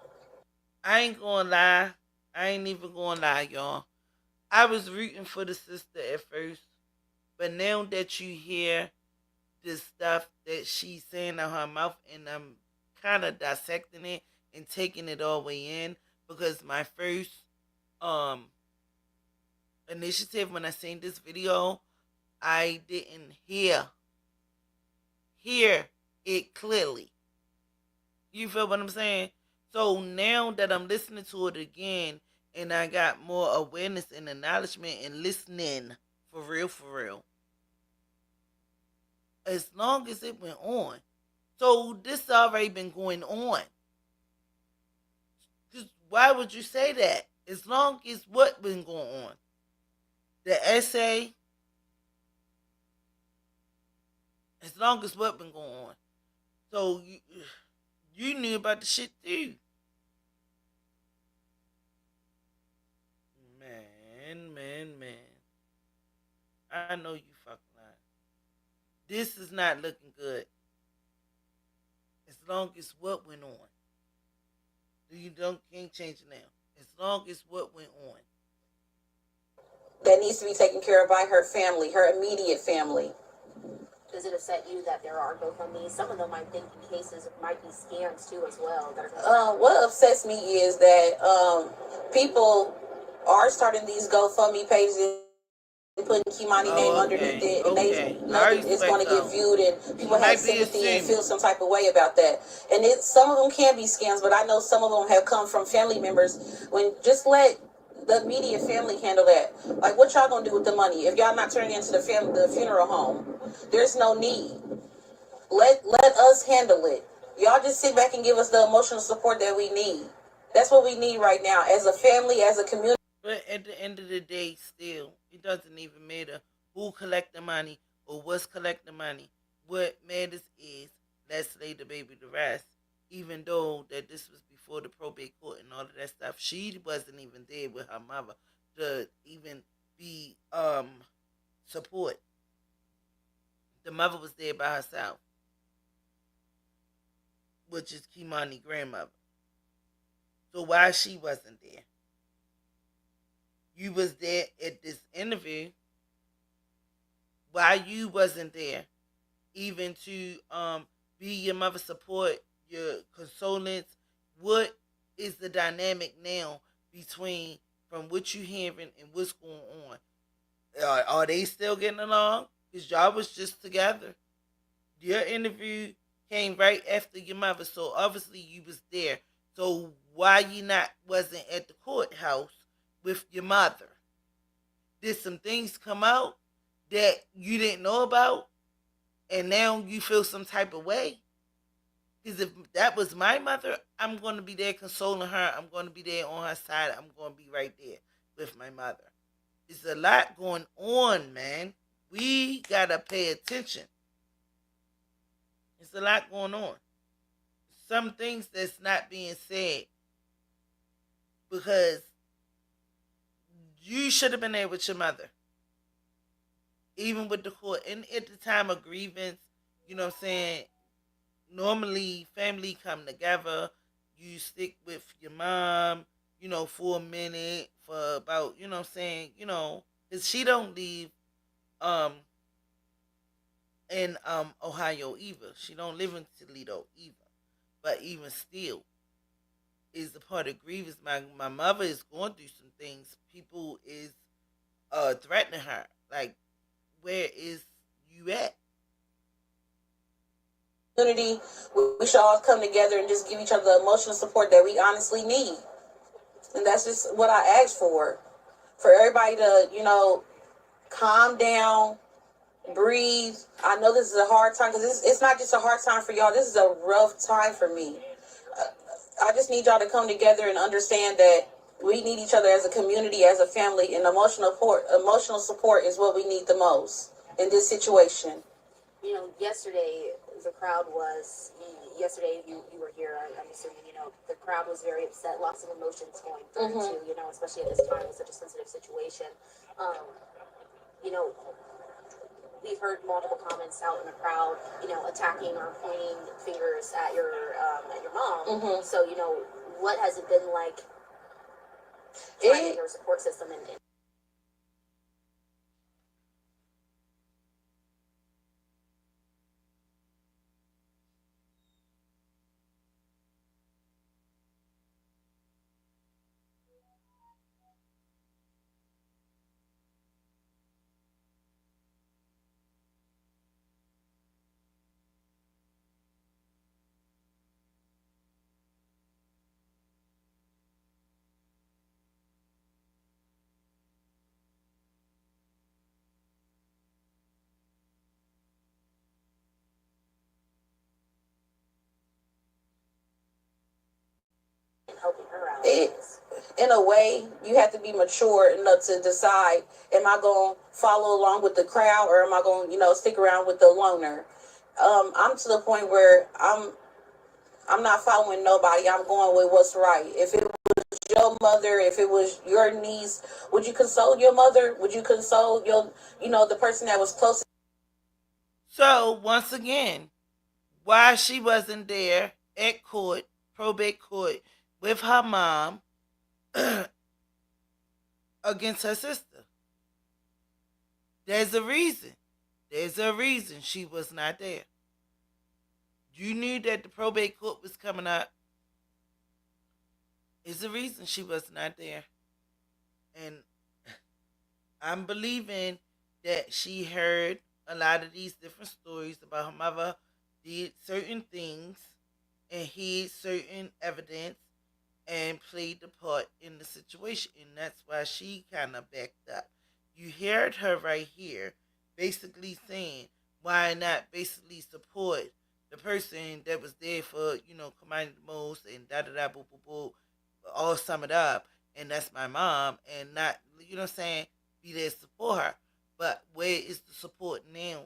Speaker 1: I ain't gonna lie. I ain't even gonna lie, y'all. I was rooting for the sister at first, but now that you hear the stuff that she's saying out her mouth, and I'm kind of dissecting it and taking it all the way in, because my first initiative when I seen this video, I didn't hear it clearly. You feel what I'm saying? So now that I'm listening to it again, and I got more awareness and acknowledgement and listening for real, as long as it went on. So this already been going on. Just why would you say that? As long as what been going on? The essay. As long as what been going on. So you knew about the shit too. Man. I know you fucking lying. This is not looking good. As long as what went on. You can't change it now. As long as what went on.
Speaker 5: That needs to be taken care of by her family, her immediate family.
Speaker 15: Does it upset you that there are GoFundMe? Some of them, I think, in cases might be scams too as well.
Speaker 5: What upsets me is that people are starting these GoFundMe pages and putting Kei'Mani name underneath it, and they know that it's going to get viewed, and people have sympathy and feel some type of way about that. And some of them can be scams, but I know some of them have come from family members. When just let the immediate family handle that. Like, what y'all gonna do with the money if y'all not turning into the funeral home? There's no need. Let us handle it. Y'all just sit back and give us the emotional support that we need. That's what we need right now as a family, as a community.
Speaker 1: But at the end of the day, still, it doesn't even matter who collect the money or what's collecting money. What matters is let's lay the baby to rest. Even though that this was before the probate court and all of that stuff, she wasn't even there with her mother to even be support. The mother was there by herself, which is Kei'Mani's grandmother. So why she wasn't there? You was there at this interview. Why you wasn't there? Even to be your mother's support, your consolence. What is the dynamic now between from what you hearing and what's going on? Are they still getting along? Because y'all was just together. Your interview came right after your mother, so obviously you was there. So why you wasn't at the courthouse with your mother? Did some things come out that you didn't know about, and now you feel some type of way? Because if that was my mother, I'm going to be there consoling her. I'm going to be there on her side. I'm going to be right there with my mother. There's a lot going on, man. We got to pay attention. There's a lot going on. Some things that's not being said because you should have been there with your mother. Even with the court. And at the time of grievance, you know what I'm saying, normally family come together. You stick with your mom, for a minute, for about, you know what I'm saying, because she don't leave in Ohio either. She don't live in Toledo either. But even still, is the part of grievance. My mother is going through some things. People is threatening her. Like, where is you at?
Speaker 5: Community, we should all come together and just give each other the emotional support that we honestly need. And that's just what I asked for everybody to, calm down, breathe. I know this is a hard time because it's not just a hard time for y'all. This is a rough time for me. I just need y'all to come together and understand that we need each other as a community, as a family, and emotional support is what we need the most in this situation.
Speaker 15: you know, yesterday the crowd was, yesterday you were here, I'm assuming, you know, the crowd was very upset, lots of emotions going through too, you know, especially at this time with such a sensitive situation. You know, we've heard multiple comments out in the crowd, you know, attacking or pointing fingers at your mom. So, you know, what has it been like finding your support system and helping her out? In a way, you have to be mature enough to decide, am I going to follow along with the crowd or am I going to, you know, stick around with the loner? I'm to the point where I'm not following nobody. I'm going with what's right. If it was your mother, if it was your niece, would you console your mother? Would you console your, you know, the person that was close?
Speaker 1: So, once again, why she wasn't there at court, probate court, with her mom against her sister. There's a reason. There's a reason she was not there. You knew that the probate court was coming up. There's a reason she was not there. And I'm believing that she heard a lot of these different stories about her mother did certain things and hid certain evidence and played the part in the situation. And that's why she kind of backed up. You heard her right here basically saying, why not basically support the person that was there for, you know, Kei'Mani the most and da-da-da, boo, boo, boo, all sum it up. And that's my mom. And not, you know what I'm saying, be there to support her. But where is the support now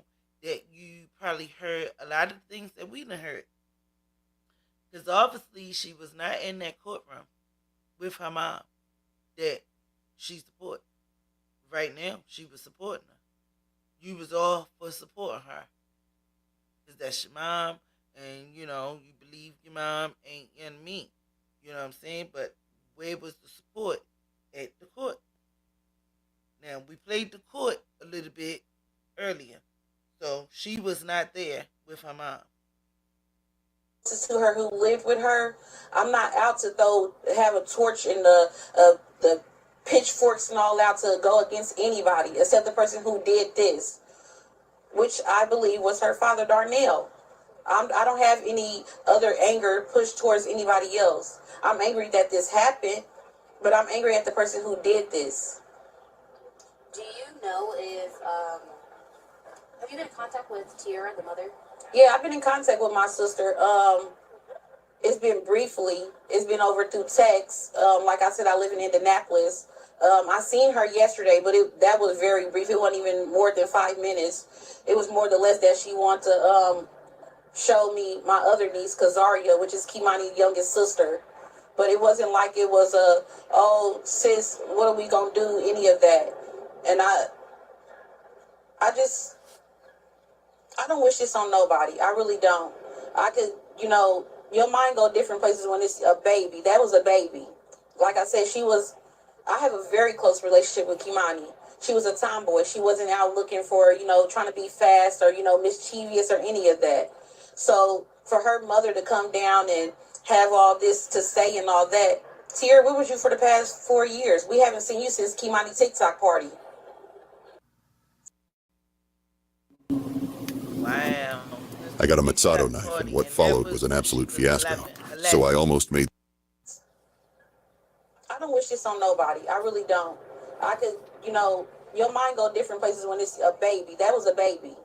Speaker 1: that you probably heard a lot of things that we done heard? Because obviously she was not in that courtroom with her mom that she support. Right now, she was supporting her. You was all for supporting her. Because that's your mom, and, you know, you believe your mom ain't in me. You know what I'm saying? But where was the support at the court? Now, we played the court a little bit earlier. So she was not there with her mom.
Speaker 5: To her who lived with her, I'm not out to have a torch and the pitchforks and all out to go against anybody except the person who did this, which I believe was her father, Darnell. I don't have any other anger pushed towards anybody else. I'm angry that this happened, but I'm angry at the person who did this.
Speaker 15: Do you know if, have you been in contact with Tiara, the mother?
Speaker 5: Yeah, I've been in contact with my sister. It's been briefly. It's been over through text. Like I said, I live in Indianapolis. I seen her yesterday, but that was very brief. It wasn't even more than 5 minutes. It was more or less that she wanted to show me my other niece, Kazaria, which is Kei'Mani's youngest sister. But it wasn't like it was oh, sis, what are we going to do, any of that. And I don't wish this on nobody. I really don't. I could, you know, your mind go different places when it's a baby. That was a baby. Like I said, I have a very close relationship with Kei'Mani. She was a tomboy. She wasn't out looking for, you know, trying to be fast or, you know, mischievous or any of that. So for her mother to come down and have all this to say and all that, Tiara, where was you for the past 4 years? We haven't seen you since Kei'Mani TikTok party.
Speaker 1: Wow.
Speaker 17: I got a Mazzato knife, and what followed was an absolute fiasco. So I almost made...
Speaker 5: I don't wish this on nobody. I really don't. I could, you know, your mind go different places when it's a baby. That was a baby.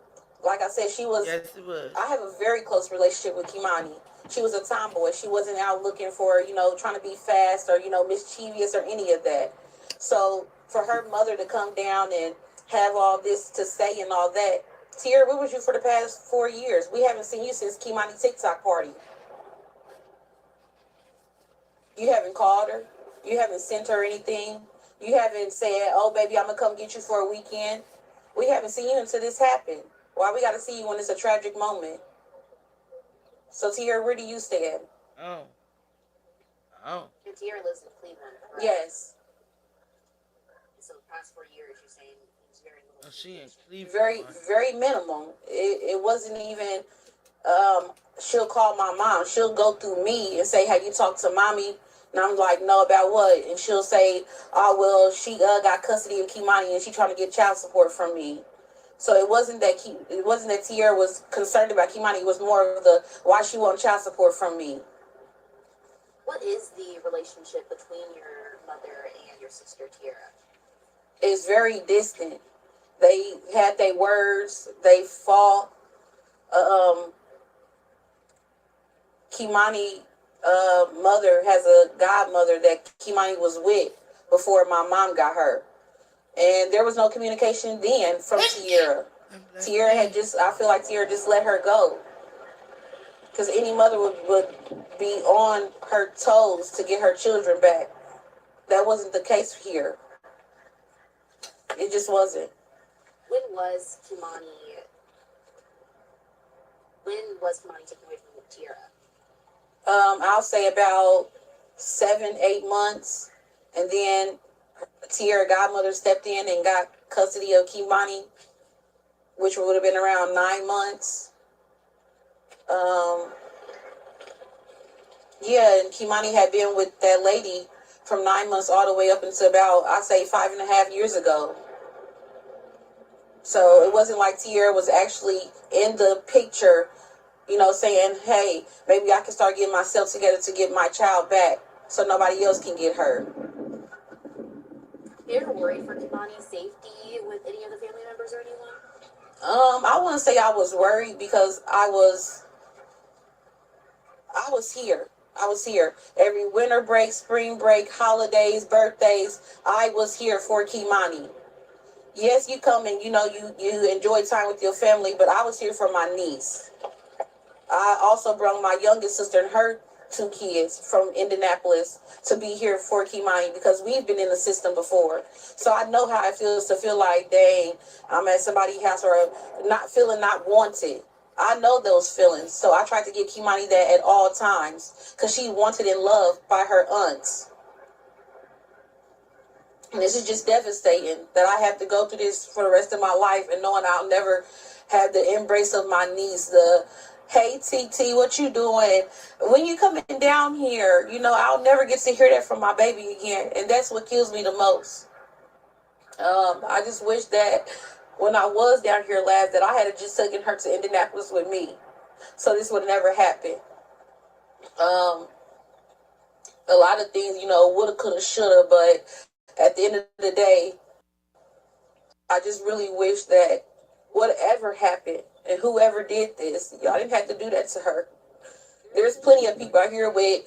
Speaker 5: Like I said,
Speaker 1: Yes, it was.
Speaker 5: I have a very close relationship with Kei'Mani. She was a tomboy. She wasn't out looking for, you know, trying to be fast or, you know, mischievous or any of that. So for her mother to come down and have all this to say and all that, Tierra, where was you for the past 4 years? We haven't seen you since Kei'Mani TikTok party. You haven't called her. You haven't sent her anything. You haven't said, oh, baby, I'm going to come get you for a weekend. We haven't seen you until this happened. Why we got to see you when it's a tragic moment? So, Tierra, where do you stand?
Speaker 1: Oh.
Speaker 15: And Tierra lives in Cleveland, correct?
Speaker 5: Yes.
Speaker 15: So the past 4 years, you're saying it's very little.
Speaker 1: Oh, she in Cleveland.
Speaker 5: Very minimum. It wasn't even, she'll call my mom. She'll go through me and say, have you talked to mommy? And I'm like, no, about what? And she'll say, oh, well, she got custody of Kei'Mani and she trying to get child support from me. So it wasn't that Tierra was concerned about Kei'Mani. It was more of the why she wanted child support from me.
Speaker 15: What is the relationship between your mother and your sister Tierra?
Speaker 5: It's very distant. They had their words. They fought. Kei'Mani mother has a godmother that Kei'Mani was with before my mom got her. And there was no communication then from Tierra. Tierra had I feel like Tierra just let her go. Because any mother would be on her toes to get her children back. That wasn't the case here. It just wasn't.
Speaker 15: When was Kei'Mani taken away from Tierra?
Speaker 5: I'll say about 7-8 months. And then Tierra godmother stepped in and got custody of Kei'Mani, which would have been around 9 months. And Kei'Mani had been with that lady from 9 months all the way up until about, I say, 5.5 years ago. So it wasn't like Tierra was actually in the picture, saying, hey, maybe I can start getting myself together to get my child back so nobody else can get her.
Speaker 15: You ever worried for Kei'Mani's safety with any of the family members or anyone?
Speaker 5: I wouldn't say I was worried because I was here. I was here. Every winter break, spring break, holidays, birthdays, I was here for Kei'Mani. Yes, you come and, you enjoy time with your family, but I was here for my niece. I also brought my youngest sister and her 2 kids from Indianapolis to be here for Kei'Mani because we've been in the system before. So I know how it feels to feel like, dang, I'm at somebody's house or not feeling not wanted. I know those feelings. So I tried to give Kei'Mani that at all times because she wanted and loved by her aunts. And this is just devastating that I have to go through this for the rest of my life and knowing I'll never have the embrace of my niece, the hey, TT, what you doing? When you coming down here, I'll never get to hear that from my baby again. And that's what kills me the most. I just wish that when I was down here last, that I had just taken her to Indianapolis with me. So this would never happen. A lot of things, woulda, coulda, shoulda, but at the end of the day, I just really wish that whatever happened and whoever did this, y'all didn't have to do that to her. There's plenty of people out here with,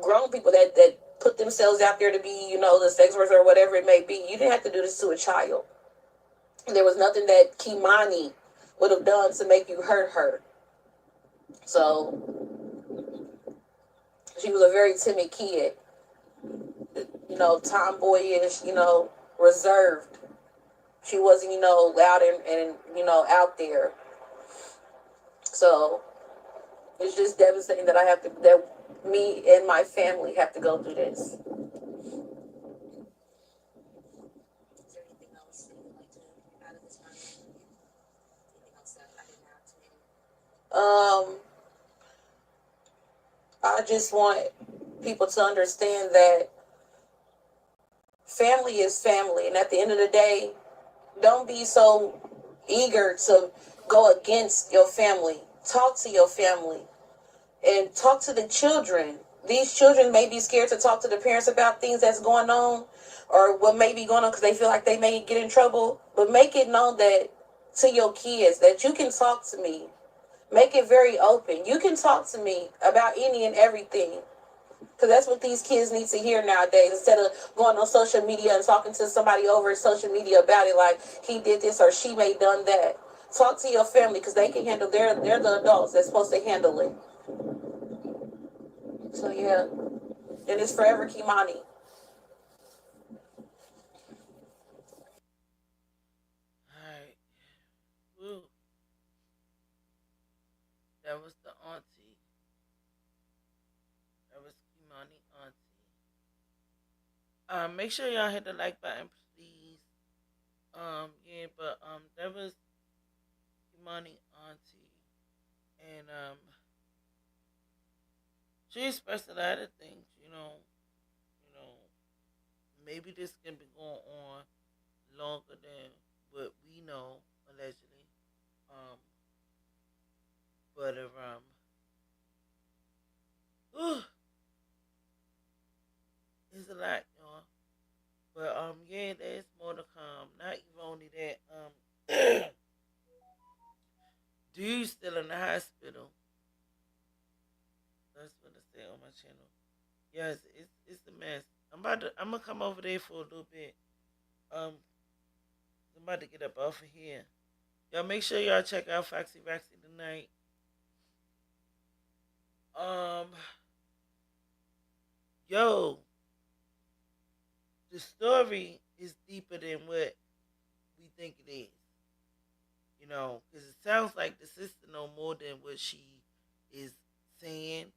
Speaker 5: grown people that put themselves out there to be, the sex worker or whatever it may be. You didn't have to do this to a child. There was nothing that Kei'Mani would have done to make you hurt her. So she was a very timid kid. Tomboyish, reserved. She wasn't, loud and out there. So it's just devastating that that me and my family have to go through this.
Speaker 15: Is there anything else that you would like to add at this time? Anything else that I didn't add to me?
Speaker 5: I just want people to understand that family is family, and at the end of the day, don't be so eager to go against your family. Talk to your family and talk to the children. These children may be scared to talk to the parents about things that's going on or what may be going on because they feel like they may get in trouble, but make it known that to your kids that you can talk to me. Make it very open. You can talk to me about any and everything. Because that's what these kids need to hear nowadays. Instead of going on social media and talking to somebody over social media about it, like he did this or she may done that. Talk to your family because they can handle. They're the adults. They're supposed to handle it. So yeah, and it's forever Kei'Mani.
Speaker 1: Alright. Woo. That was the auntie. That was Kei'Mani auntie. Make sure y'all hit the like button, please. Yeah, but that was Kei'Mani auntie, and she expressed a lot of things. Maybe this can be going on longer than what we know, allegedly. Um, but whew, it's a lot, y'all. But yeah, there's more to come. Not even only that, dude's still in the hospital. That's what I say on my channel. Yes, it's a mess. I'm gonna come over there for a little bit. I'm about to get up off of here. Y'all make sure y'all check out Foxy Roxy tonight. Yo, the story is deeper than what we think it is. Because it sounds like the sister know more than what she is saying.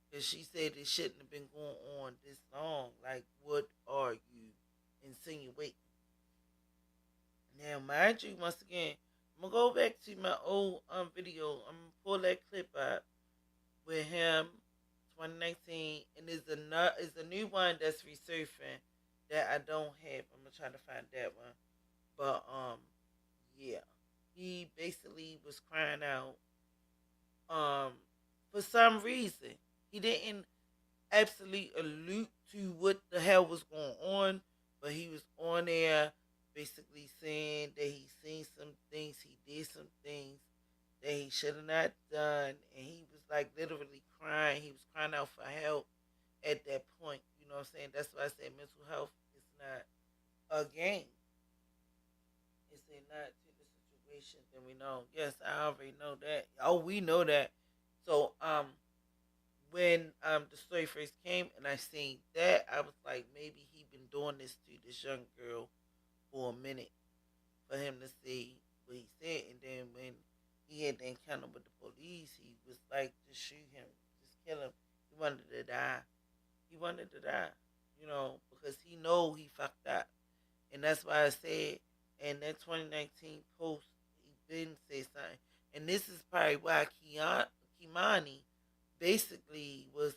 Speaker 1: Because she said it shouldn't have been going on this long. Like, what are you insinuating? Now, mind you, once again, I'm going to go back to my old video. I'm going to pull that clip up with him, 2019. And there's a new one that's resurfacing that I don't have. I'm going to try to find that one. But, yeah. He basically was crying out for some reason. He didn't absolutely allude to what the hell was going on, but he was on there basically saying that he seen some things, he did some things that he should have not done, and he was like literally crying. He was crying out for help at that point. You know what I'm saying? That's why I say mental health is not a game. It's not to the situation that we know. Yes, I already know that. Oh, we know that. So, when the story first came and I seen that, I was like, maybe he been doing this to this young girl for a minute for him to see what he said. And then when he had the encounter with the police, he was like, just shoot him, just kill him. He wanted to die. He wanted to die, because he know he fucked up. And that's why I said in that 2019 post, he didn't say something. And this is probably why Kei'Mani basically was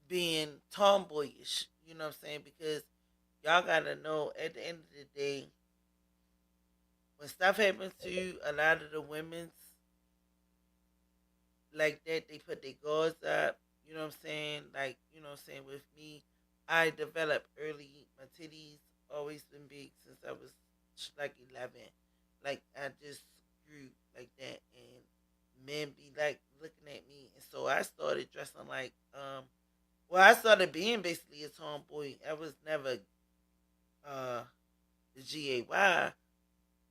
Speaker 1: being tomboyish, you know what I'm saying? Because y'all gotta know at the end of the day, when stuff happens to a lot of the women's like that, they put their guards up, you know what I'm saying? Like, you know what I'm saying, with me, I developed early, my titties always been big since I was like 11. Like, I just grew like that, and men be like looking at me, and so I started dressing like I started being basically a tomboy. I was never the GAY,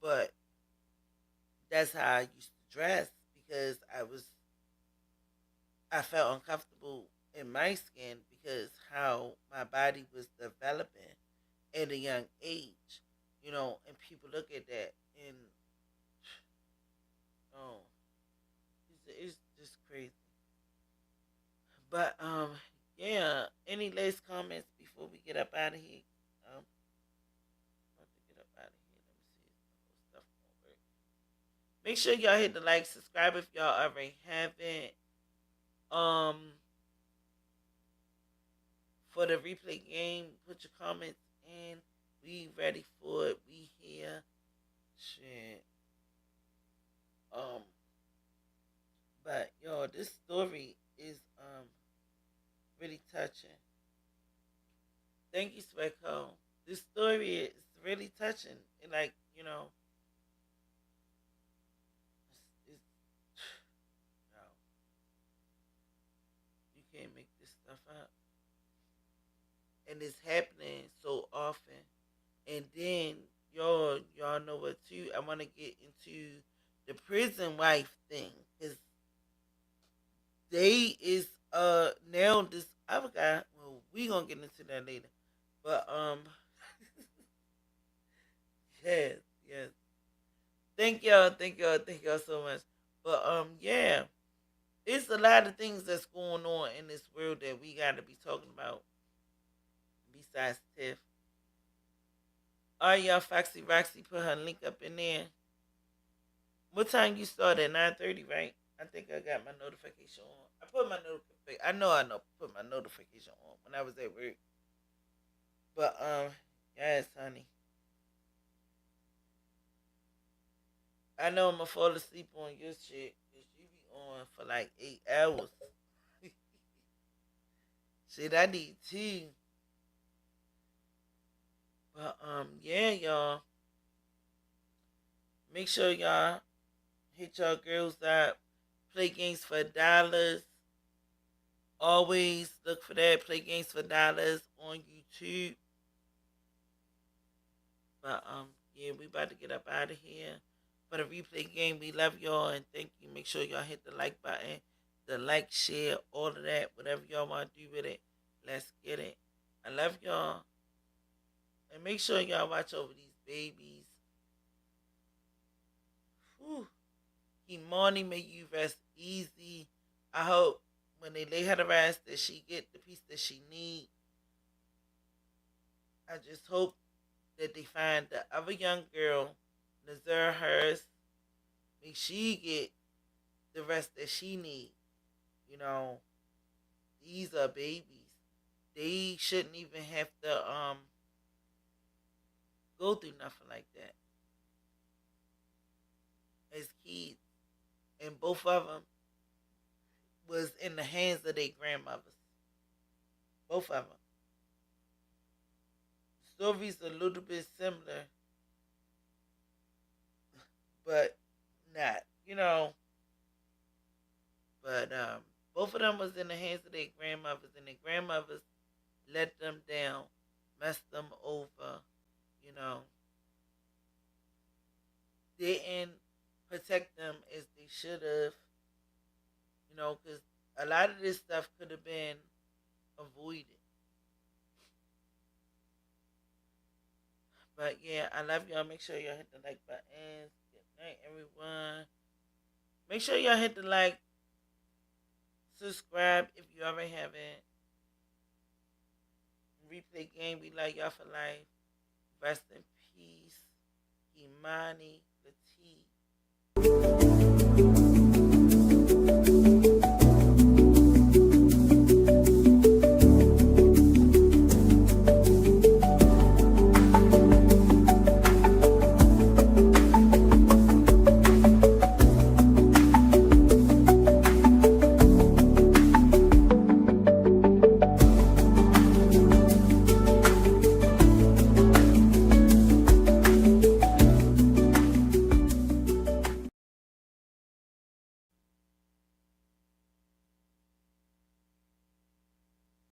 Speaker 1: but that's how I used to dress because I felt uncomfortable in my skin because how my body was developing at a young age, and people look at that and it's just crazy. But yeah. Any last comments before we get up out of here? About to get up out of here. Let me see if the whole stuff won't work. Make sure y'all hit the like, subscribe if y'all already haven't. For the replay game, put your comments in. We ready for it. We here. Shit. But yo, this story is really touching. Thank you, Swecko. This story is really touching. And like, it's no, you can't make this stuff up. And it's happening so often. And then y'all know what too. I want to get into the prison wife thing, because they is now this other guy. Well, we gonna get into that later, but yes, yes. Thank y'all so much. But yeah, it's a lot of things that's going on in this world that we gotta be talking about. Besides Tiff, all right, y'all. Foxy Roxy put her link up in there. What time you start at 9:30, right? I think I got my notification on. I put my notification. I know. Put my notification on when I was at work. But yes, honey. I know I'm gonna fall asleep on your shit because you be on for like 8 hours. Shit, I need 2. But yeah, y'all. Make sure y'all hit y'all girls up. Play games for $. Always look for that. Play games for $, on YouTube. But yeah, we about to get up out of here. For the replay game, we love y'all and thank you. Make sure y'all hit the like button, the like, share, all of that. Whatever y'all want to do with it, let's get it. I love y'all. And make sure y'all watch over these babies. Whew. Kei'Mani, may you rest easy. I hope when they lay her to rest that she get the peace that she need. I just hope that they find the other young girl, Nazar Hurst. May she get the rest that she need. You know, these are babies. They shouldn't even have to go through nothing like that as kids. And both of them was in the hands of their grandmothers. Both of them. The story's a little bit similar, but not, you know. But both of them was in the hands of their grandmothers, and their grandmothers let them down, messed them over, you know. Didn't protect them as they should have, you know, because a lot of this stuff could have been avoided. But yeah, I love y'all. Make sure y'all hit the like button. Good night, everyone. Make sure y'all hit the like, subscribe if you already haven't. Replay game, we love y'all for life. Rest in peace. Kei'Mani, Latigue.